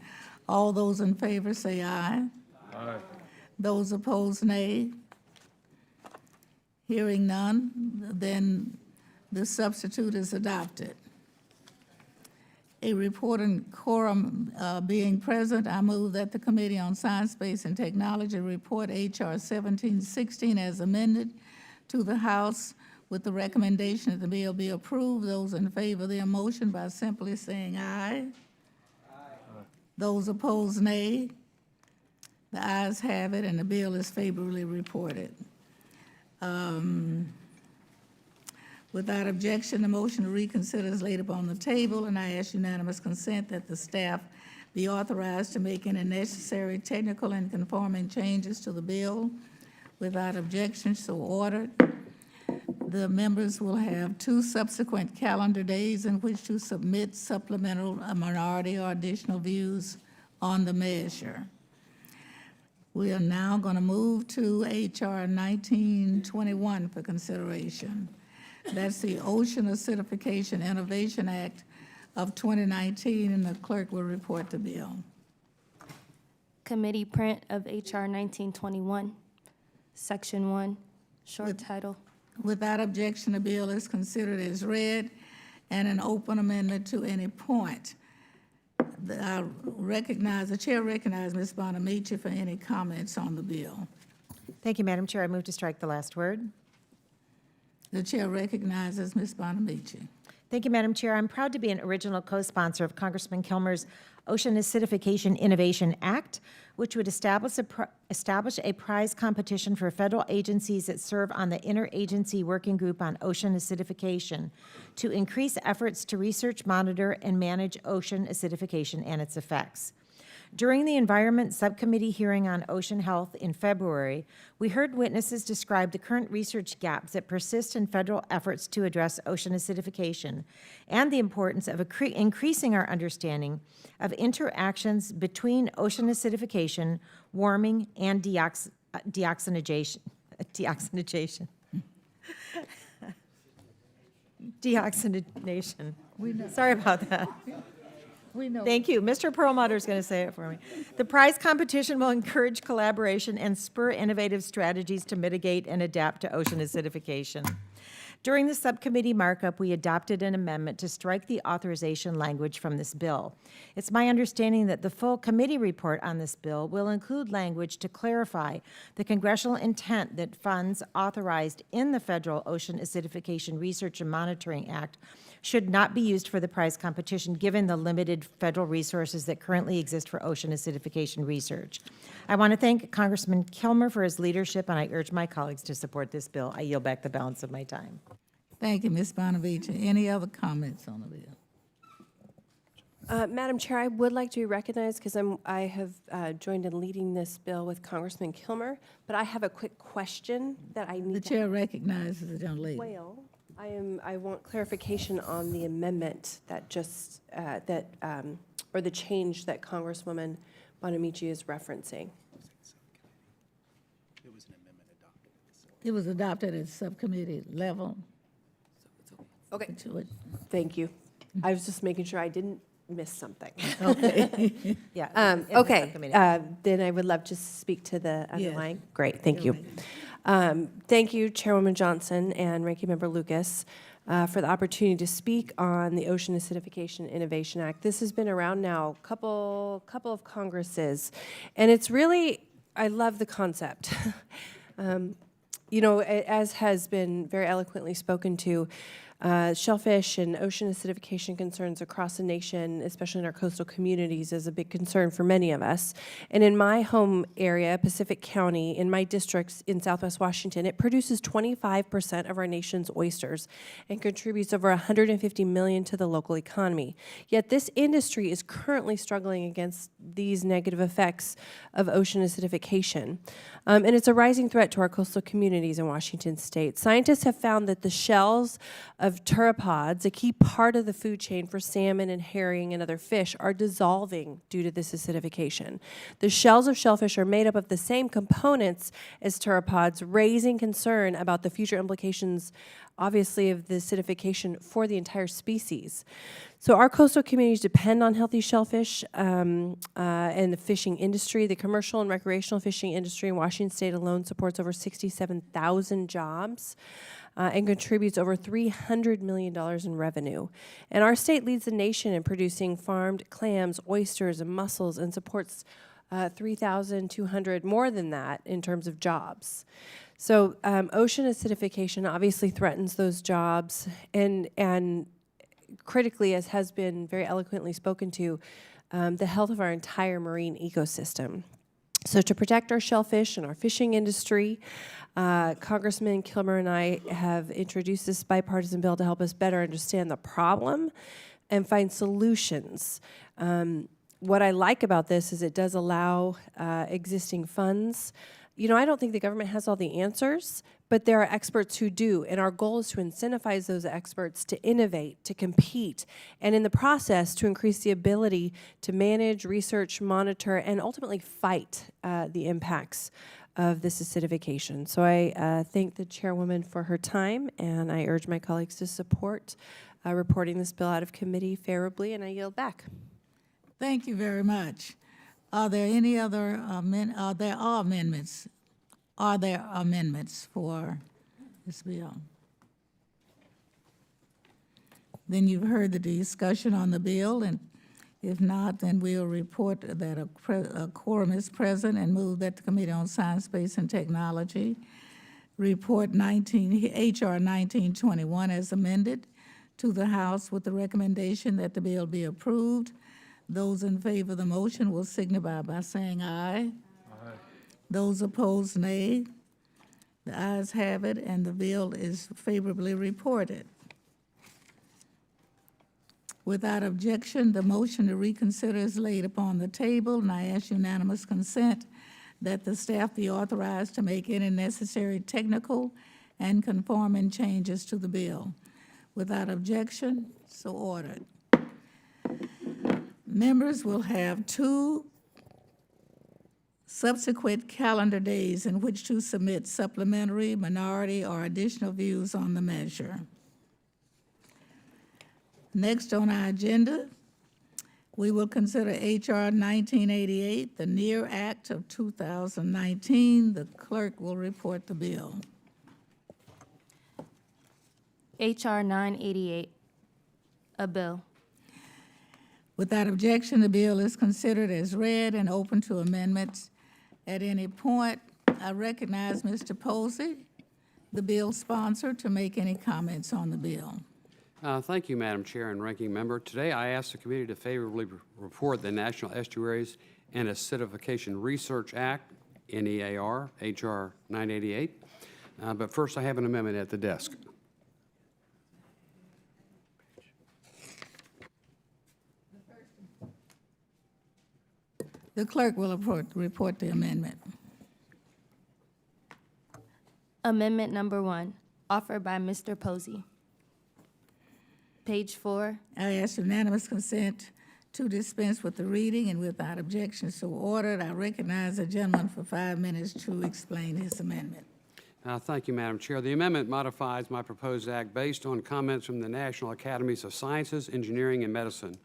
Speaker 1: All those in favor say aye.
Speaker 8: Aye.
Speaker 1: Those opposed, nay. Hearing none, then the substitute is adopted. A report and quorum being present, I move that the Committee on Science, Space, and Technology report H.R. 1716 as amended to the House with the recommendation that the bill be approved. Those in favor of the motion by simply saying aye. Aye. Those opposed, nay. The ayes have it, and the bill is favorably reported. Without objection, the motion to reconsider is laid upon the table, and I ask unanimous consent that the staff be authorized to make any necessary technical and conforming changes to the bill. Without objection, so ordered. The members will have 2 subsequent calendar days in which to submit supplemental, minority, or additional views on the measure. We are now going to move to H.R. 1921 for consideration. That's the Ocean Acidification Innovation Act of 2019, and the clerk will report the bill.
Speaker 3: Committee print of H.R. 1921, Section 1, short title.
Speaker 1: Without objection, the bill is considered as read and an open amendment to any point. The chair recognizes Ms. Bonamici for any comments on the bill.
Speaker 11: Thank you, Madam Chair. I move to strike the last word.
Speaker 1: The chair recognizes Ms. Bonamici.
Speaker 11: Thank you, Madam Chair. I'm proud to be an original co-sponsor of Congressman Kilmer's Ocean Acidification Innovation Act, which would establish a prize competition for federal agencies that serve on the Interagency Working Group on Ocean Acidification to increase efforts to research, monitor, and manage ocean acidification and its effects. During the Environment Subcommittee hearing on ocean health in February, we heard witnesses describe the current research gaps that persist in federal efforts to address ocean acidification and the importance of increasing our understanding of interactions between ocean acidification, warming, and deoxygenation. Deoxygenation. Sorry about that.
Speaker 1: We know.
Speaker 11: Thank you. Mr. Perlmutter is going to say it for me. The prize competition will encourage collaboration and spur innovative strategies to mitigate and adapt to ocean acidification. During the subcommittee markup, we adopted an amendment to strike the authorization language from this bill. It's my understanding that the full committee report on this bill will include language to clarify the congressional intent that funds authorized in the Federal Ocean Acidification Research and Monitoring Act should not be used for the prize competition, given the limited federal resources that currently exist for ocean acidification research. I want to thank Congressman Kilmer for his leadership, and I urge my colleagues to support this bill. I yield back the balance of my time.
Speaker 1: Thank you, Ms. Bonamici. Any other comments on the bill?
Speaker 15: Madam Chair, I would like to be recognized because I have joined in leading this bill with Congressman Kilmer, but I have a quick question that I need
Speaker 1: The chair recognizes the young lady.
Speaker 15: Well, I want clarification on the amendment that just, or the change that Congresswoman Bonamici is referencing.
Speaker 1: It was adopted at subcommittee level.
Speaker 15: Okay, thank you. I was just making sure I didn't miss something.
Speaker 11: Okay. Yeah. in the
Speaker 15: Okay,
Speaker 11: subcommittee.
Speaker 15: then I would love to speak to the underlying. Great, thank
Speaker 1: Go
Speaker 15: you. Thank you, Chairwoman Johnson and Ranking Member Lucas, for the opportunity to speak on the Ocean Acidification Innovation Act. This has been around now a couple of Congresses, and it's really, I love the concept. You know, as has been very eloquently spoken to, shellfish and ocean acidification concerns across the nation, especially in our coastal communities, is a big concern for many of us. And in my home area, Pacific County, in my districts in Southwest Washington, it produces 25% of our nation's oysters and contributes over $150 million to the local economy. Yet this industry is currently struggling against these negative effects of ocean acidification. And it's a rising threat to our coastal communities in Washington state. Scientists have found that the shells of pteropods, a key part of the food chain for salmon and herring and other fish, are dissolving due to this acidification. The shells of shellfish are made up of the same components as pteropods, raising concern about the future implications, obviously, of the acidification for the entire species. So our coastal communities depend on healthy shellfish and the fishing industry. The commercial and recreational fishing industry in Washington state alone supports over 67,000 jobs and contributes over $300 million in revenue. And our state leads the nation in producing farmed clams, oysters, and mussels, and supports 3,200 more than that in terms of jobs. So ocean acidification obviously threatens those jobs, and critically, as has been very eloquently spoken to, the health of our entire marine ecosystem. So to protect our shellfish and our fishing industry, Congressman Kilmer and I have introduced this bipartisan bill to help us better understand the problem and find solutions. What I like about this is it does allow existing funds. You know, I don't think the government has all the answers, but there are experts who do, and our goal is to incentivize those experts to innovate, to compete, and in the process to increase the ability to manage, research, monitor, and ultimately fight the impacts of this acidification. So I thank the chairwoman for her time, and I urge my colleagues to support reporting this bill out of committee favorably, and I yield back.
Speaker 1: Thank you very much. Are there any other amendments? Are there amendments for this bill? Then you've heard the discussion on the bill, and if not, then we'll report that a quorum is present and move that the Committee on Science, Space, and Technology report H.R. 1921 as amended to the House with the recommendation that the bill be approved. Those in favor of the motion will signify by saying aye. Aye. Those opposed, nay. The ayes have it, and the bill is favorably reported. Without objection, the motion to reconsider is laid upon the table, and I ask unanimous consent that the staff be authorized to make any necessary technical and conforming changes to the bill. Without objection, so ordered. Members will have 2 subsequent calendar days in which to submit supplementary, minority, or additional views on the measure. Next on our agenda, we will consider H.R. 1988, the NEAR Act of 2019. The clerk will report the bill.
Speaker 3: H.R. 988, a bill.
Speaker 1: Without objection, the bill is considered as read and open to amendments. At any point, I recognize Mr. Posey, the bill sponsor, to make any comments on the bill.
Speaker 9: Thank you, Madam Chair and Ranking Member. Today, I ask the committee to favorably report the National Estuaries and Acidification Research Act, NEAR, H.R. 988. But first, I have an amendment at the desk.
Speaker 1: The clerk will report the amendment.
Speaker 3: Amendment number 1, offered by Mr. Posey. Page 4.
Speaker 1: I ask unanimous consent to dispense with the reading, and without objection so ordered. I recognize the gentleman for 5 minutes to explain his amendment.
Speaker 9: Thank you, Madam Chair. The amendment modifies my proposed act based on comments from the National Academies of Sciences, Engineering, and Medicine.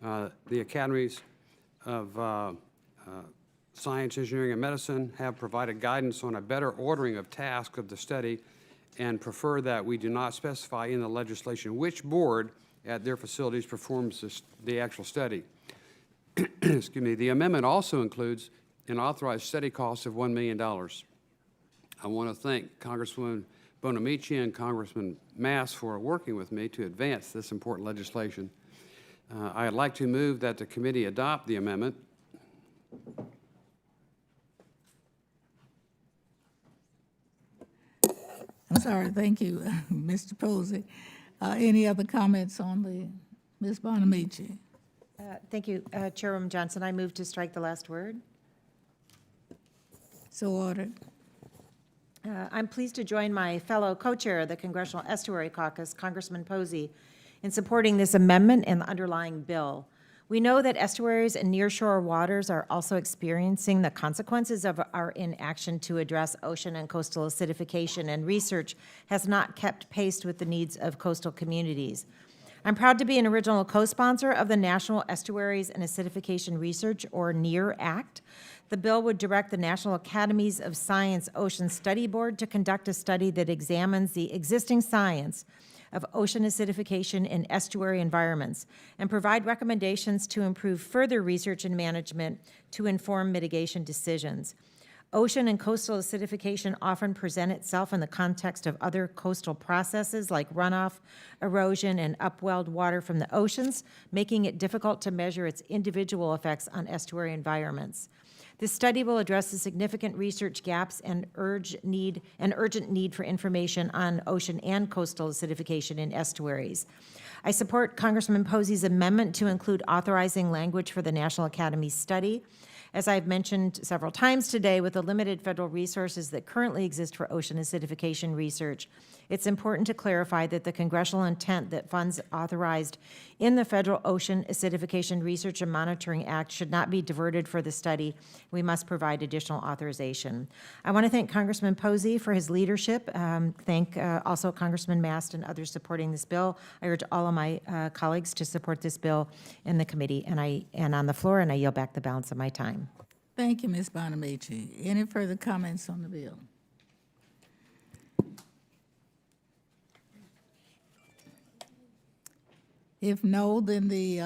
Speaker 9: The Academies of Science, Engineering, and Medicine have provided guidance on a better ordering of tasks of the study and prefer that we do not specify in the legislation which board at their facilities performs the actual study. Excuse me. The amendment also includes an authorized study cost of $1 million. I want to thank Congresswoman Bonamici and Congressman Mass for working with me to advance this important legislation. I'd like to move that the committee adopt the amendment.
Speaker 1: I'm sorry, thank you, Mr. Posey. Any other comments on the, Ms. Bonamici?
Speaker 11: Thank you, Chairwoman Johnson. I move to strike the last word.
Speaker 1: So ordered.
Speaker 11: I'm pleased to join my fellow co-chair of the Congressional Estuary Caucus, Congressman Posey, in supporting this amendment and the underlying bill. We know that estuaries and nearshore waters are also experiencing the consequences of our inaction to address ocean and coastal acidification, and research has not kept pace with the needs of coastal communities. I'm proud to be an original co-sponsor of the National Estuaries and Acidification Research, or NEAR Act. The bill would direct the National Academies of Science Ocean Study Board to conduct a study that examines the existing science of ocean acidification in estuary environments and provide recommendations to improve further research and management to inform mitigation decisions. Ocean and coastal acidification often present itself in the context of other coastal processes like runoff, erosion, and upwelled water from the oceans, making it difficult to measure its individual effects on estuary environments. This study will address the significant research gaps and urgent need for information on ocean and coastal acidification in estuaries. I support Congressman Posey's amendment to include authorizing language for the National Academy study. As I've mentioned several times today, with the limited federal resources that currently exist for ocean acidification research, it's important to clarify that the congressional intent that funds authorized in the Federal Ocean Acidification Research and Monitoring Act should not be diverted for the study. We must provide additional authorization. I want to thank Congressman Posey for his leadership. Thank also Congressman Mast and others supporting this bill. I urge all of my colleagues to support this bill in the committee and on the floor, and I yield back the balance of my time.
Speaker 1: Thank you, Ms. Bonamici. Any further comments on the bill? If no, then the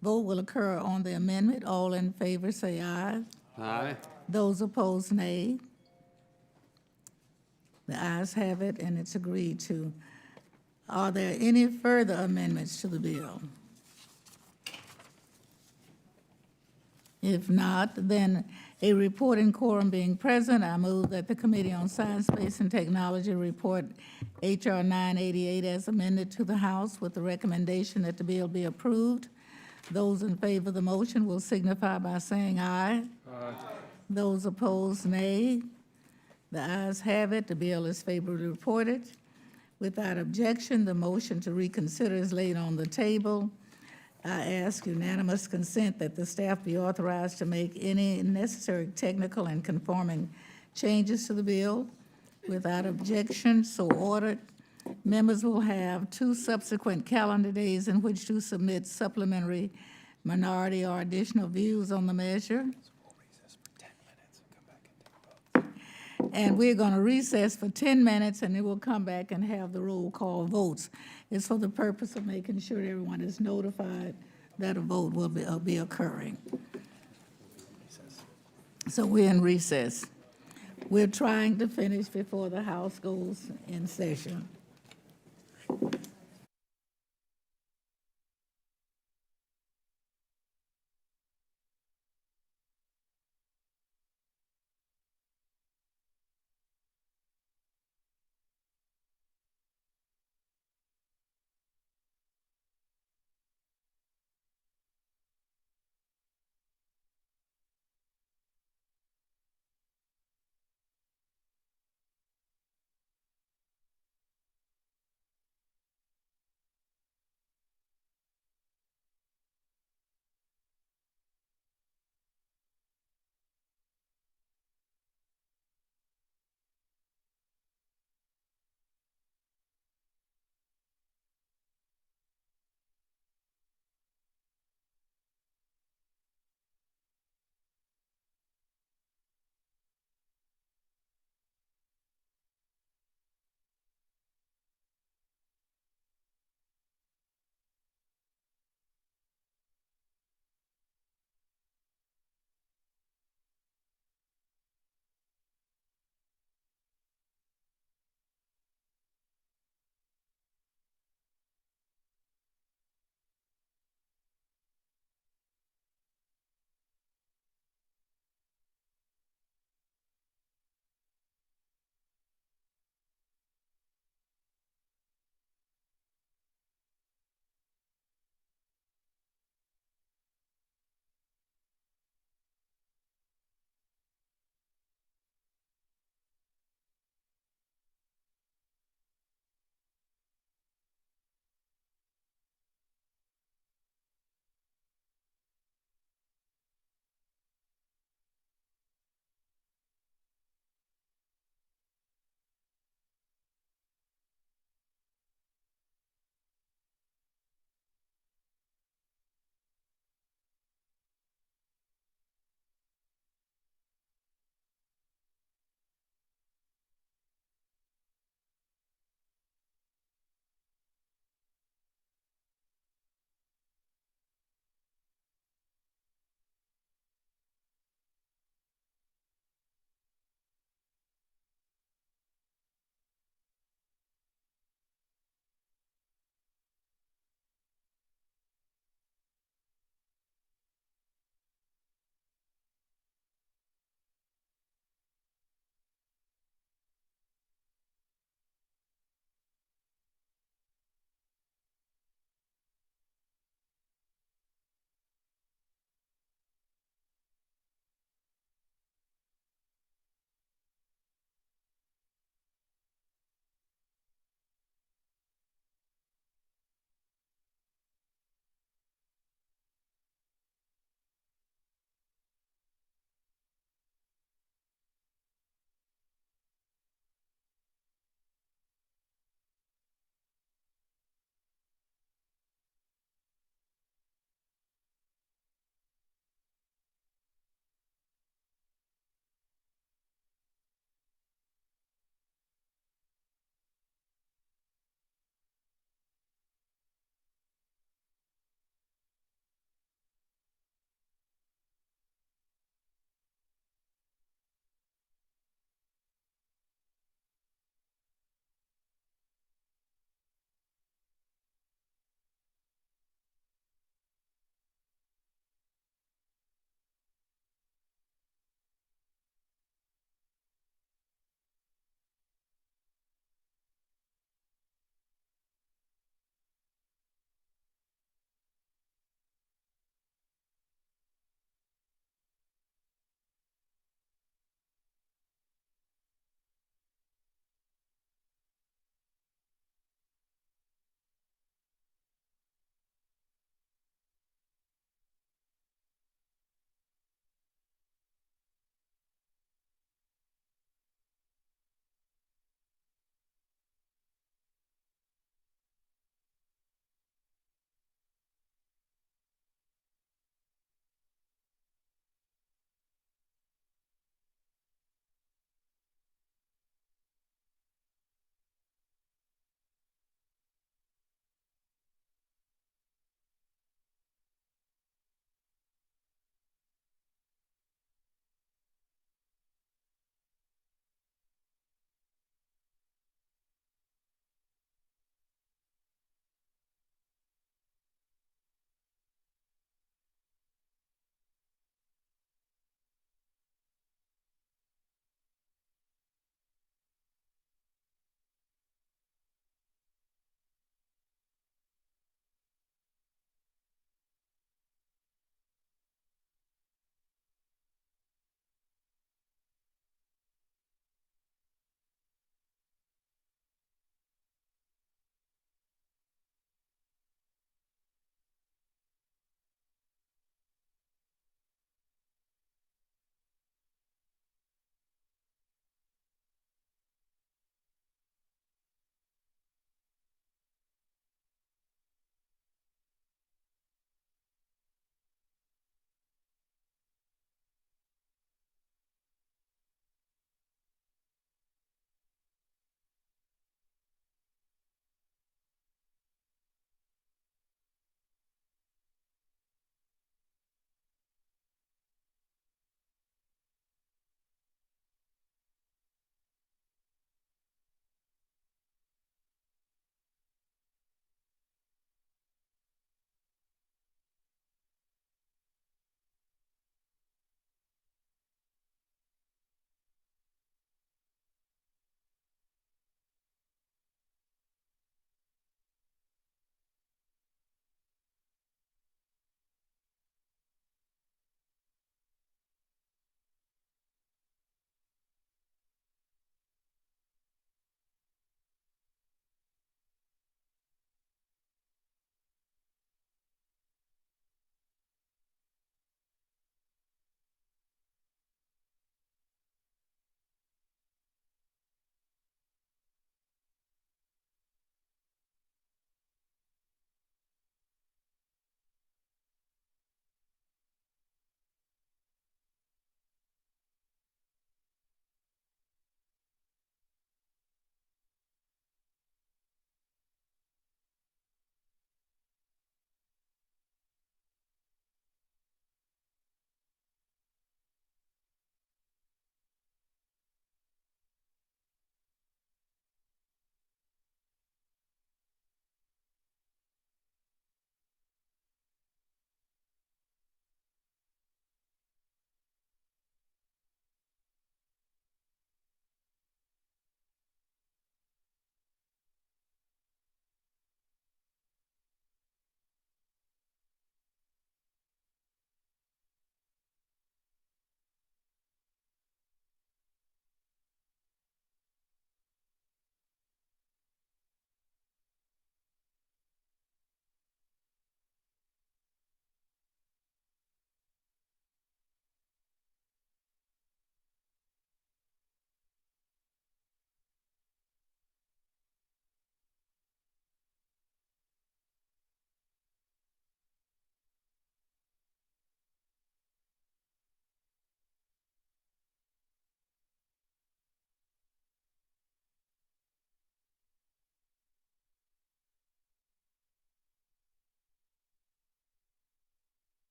Speaker 1: vote will occur on the amendment. All in favor say aye.
Speaker 9: Aye.
Speaker 1: Those opposed, nay. The ayes have it, and it's agreed to. Are there any further amendments to the bill? If not, then a reporting quorum being present, I move that the Committee on Science, Space, and Technology report H.R. 988 as amended to the House with the recommendation that the bill be approved. Those in favor of the motion will signify by saying aye. Aye. Those opposed, nay. The ayes have it. The bill is favorably reported. Without objection, the motion to reconsider is laid on the table. I ask unanimous consent that the staff be authorized to make any necessary technical and conforming changes to the bill. Without objection, so ordered. Members will have 2 subsequent calendar days in which to submit supplementary minority or additional views on the measure. And we're going to recess for 10 minutes, and then we'll come back and have the roll call votes. It's for the purpose of making sure everyone is notified that a vote will be occurring. So we're in recess. We're trying to finish before the House goes in session.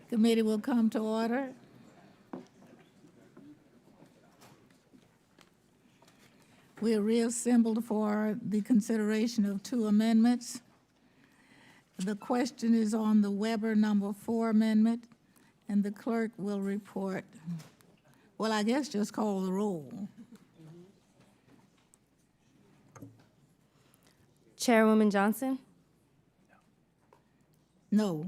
Speaker 1: Committee will come to order. We are reassembled for the consideration of two amendments. The question is on the Weber number 4 amendment, and the clerk will report. Well, I guess just call the roll.
Speaker 3: Chairwoman Johnson?
Speaker 1: No.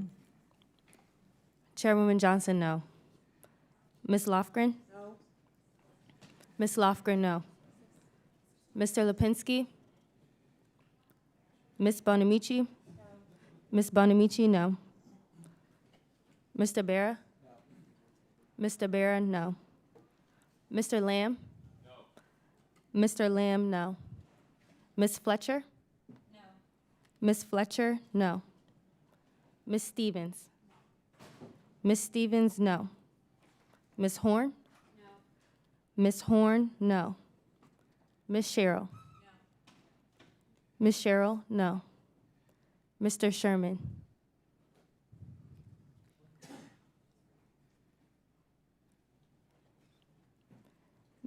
Speaker 3: Chairwoman Johnson, no. Ms. Lofgren? No. Ms. Lofgren, no. Mr. Lipinski? Ms. Bonamici? No. Ms. Bonamici, no. Mr. Barra? No. Mr. Barra, no. Mr. Lamb? No. Mr. Lamb, no. Ms. Fletcher? No. Ms. Fletcher, no. Ms. Stevens? Ms. Stevens, no. Ms. Horn? No. Ms. Horn, no. Ms. Sherrill? No. Ms. Sherrill, no. Mr. Sherman?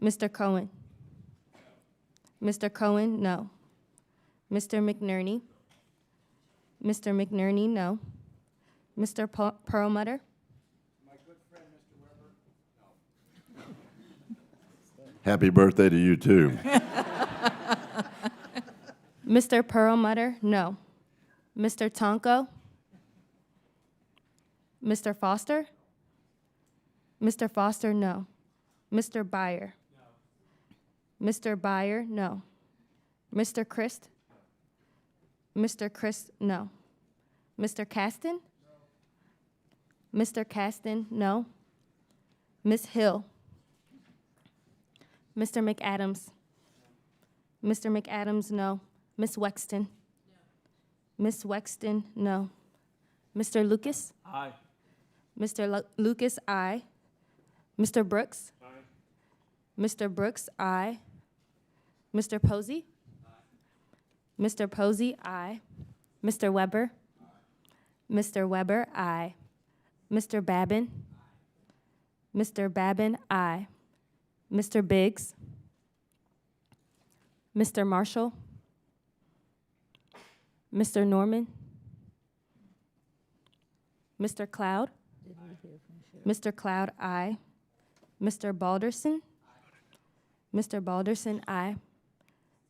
Speaker 3: Mr. Cohen? Mr. Cohen, no. Mr. McNerney? Mr. McNerney, no. Mr. Perlmutter?
Speaker 10: Happy birthday to you, too.
Speaker 3: Mr. Perlmutter, no. Mr. Tonko? Mr. Foster? Mr. Foster, no. Mr. Byer? No. Mr. Byer, no. Mr. Christ? No. Mr. Christ, no. Mr. Caston? No. Mr. Caston, no. Ms. Hill? Mr. McAdams? No. Mr. McAdams, no. Ms. Wexton? No. Ms. Wexton, no. Mr. Lucas?
Speaker 2: Aye.
Speaker 3: Mr. Lucas, aye. Mr. Brooks? Aye. Mr. Brooks, aye. Mr. Posey? Aye. Mr. Posey, aye. Mr. Weber? Aye. Mr. Weber, aye. Mr. Babin? Aye. Mr. Babin, aye. Mr. Biggs? Mr. Marshall? Mr. Norman? Mr. Cloud? Mr. Cloud, aye. Mr. Balderson? Mr. Balderson, aye.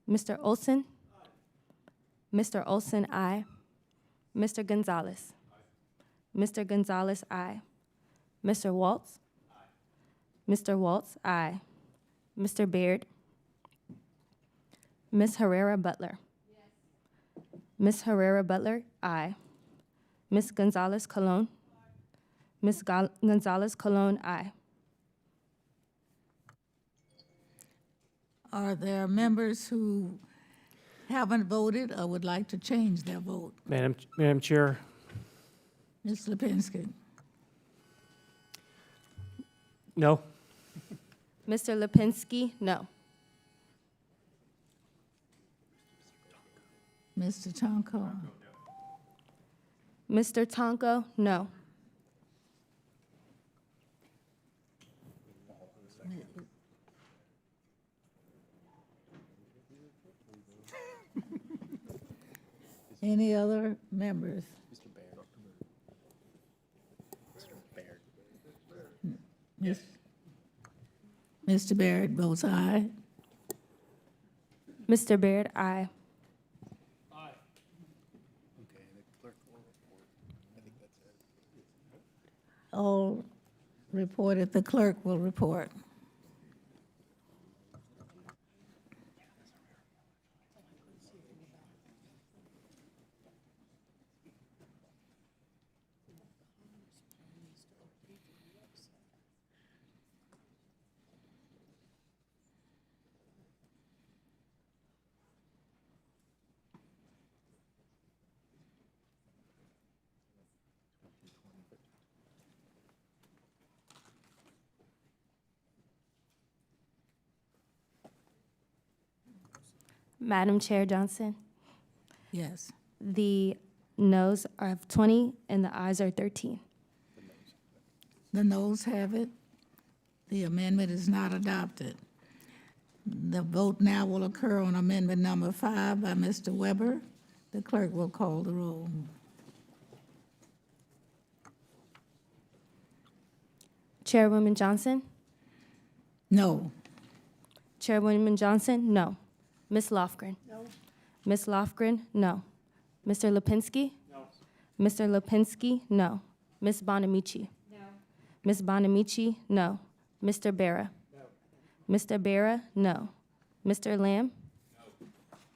Speaker 3: Mr. Olson? Mr. Olson, aye. Mr. Gonzalez? Mr. Gonzalez, aye. Mr. Waltz? Mr. Waltz, aye. Mr. Baird? Ms. Herrera Butler? Ms. Herrera Butler, aye. Ms. Gonzalez Colon? Ms. Gonzalez Colon, aye.
Speaker 1: Are there members who haven't voted or would like to change their vote?
Speaker 16: Madam Chair,
Speaker 1: Ms. Lipinski?
Speaker 16: no.
Speaker 3: Mr. Lipinski, no.
Speaker 1: Mr. Tonko?
Speaker 3: Mr. Tonko, no.
Speaker 1: Any other members? Mr. Barrett votes aye.
Speaker 3: Mr. Baird, aye.
Speaker 1: All reported, the clerk will report.
Speaker 3: Madam Chair Johnson,
Speaker 1: Yes.
Speaker 3: the noes are of 20 and the ayes are 13.
Speaker 1: The noes have it. The amendment is not adopted. The vote now will occur on amendment number 5 by Mr. Weber. The clerk will call the roll.
Speaker 3: Chairwoman Johnson?
Speaker 1: No.
Speaker 3: Chairwoman Johnson, no. Ms. Lofgren? No. Ms. Lofgren, no. Mr. Lipinski? No. Mr. Lipinski, no. Ms. Bonamici? No. Ms. Bonamici, no. Mr. Barra? No. Mr. Barra, no. Mr. Lamb?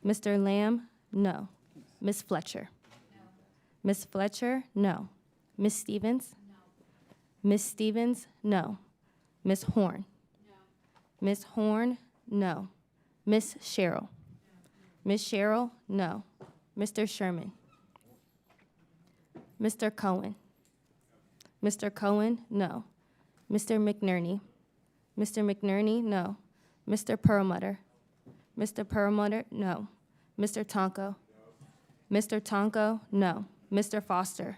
Speaker 3: No. Mr. Lamb, no. Ms. Fletcher? No. Ms. Fletcher, no. Ms. Stevens? No. Ms. Stevens, no. Ms. Horn? No. Ms. Horn, no. Ms. Sherrill? No. Ms. Sherrill, no. Mr. Sherman? Mr. Cohen? Mr. Cohen, no. Mr. McNerney? Mr. McNerney, no. Mr. Perlmutter? Mr. Perlmutter, no. Mr. Tonko? Mr. Tonko, no. Mr. Foster?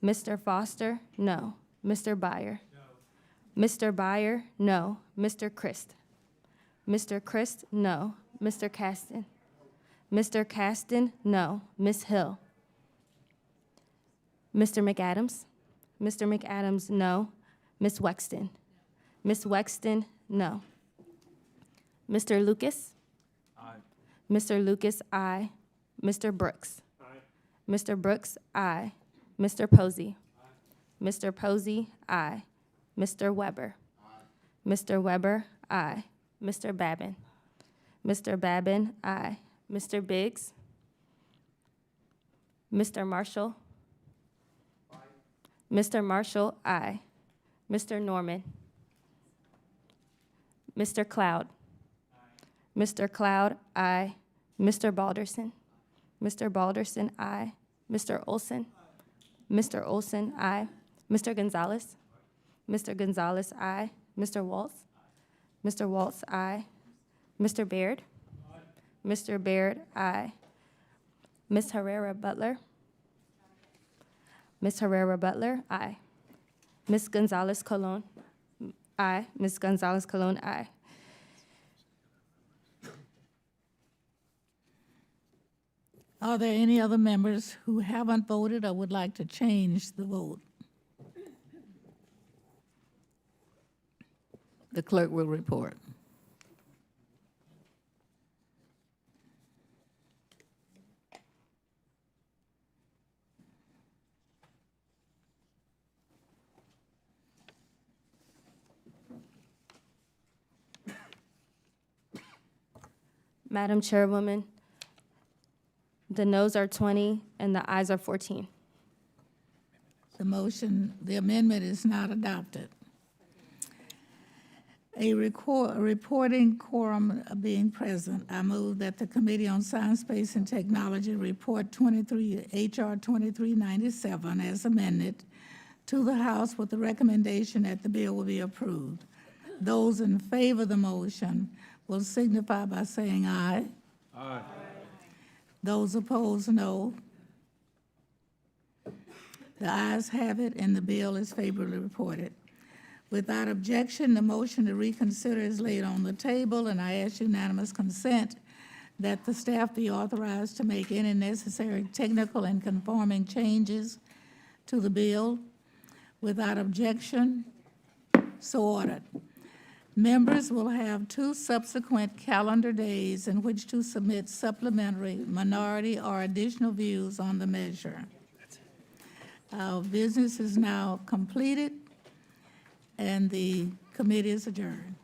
Speaker 3: Mr. Foster, no. Mr. Byer? Mr. Byer, no. Mr. Christ? Mr. Christ, no. Mr. Caston? Mr. Caston, no. Ms. Hill? Mr. McAdams? Mr. McAdams, no. Ms. Wexton? Ms. Wexton, no. Mr. Lucas? Aye. Mr. Lucas, aye. Mr. Brooks? Aye. Mr. Brooks, aye. Mr. Posey? Aye. Mr. Posey, aye. Mr. Weber? Aye. Mr. Weber, aye. Mr. Babin? Mr. Babin, aye. Mr. Biggs? Mr. Marshall? Aye. Mr. Marshall, aye. Mr. Norman? Mr. Cloud? Aye. Mr. Cloud, aye. Mr. Balderson? Mr. Balderson, aye. Mr. Olson? Aye. Mr. Olson, aye. Mr. Gonzalez? Aye. Mr. Gonzalez, aye. Mr. Waltz? Aye. Mr. Waltz, aye. Mr. Baird? Aye. Mr. Baird, aye. Ms. Herrera Butler? Ms. Herrera Butler, aye. Ms. Gonzalez Colon? Aye. Ms. Gonzalez Colon, aye.
Speaker 1: Are there any other members who haven't voted or would like to change the vote? The clerk will report.
Speaker 3: Madam Chairwoman, the noes are 20 and the ayes are 14.
Speaker 1: The amendment is not adopted. A reporting quorum being present, I move that the Committee on Science, Space, and Technology report H.R. 2397 as amended to the House with the recommendation that the bill will be approved. Those in favor of the motion will signify by saying aye. Aye. Those opposed, no. The ayes have it, and the bill is favorably reported. Without objection, the motion to reconsider is laid on the table, and I ask unanimous consent that the staff be authorized to make any necessary technical and conforming changes to the bill. Without objection, so ordered. Members will have 2 subsequent calendar days in which to submit supplementary, minority, or additional views on the measure. Our business is now completed, and the committee is adjourned.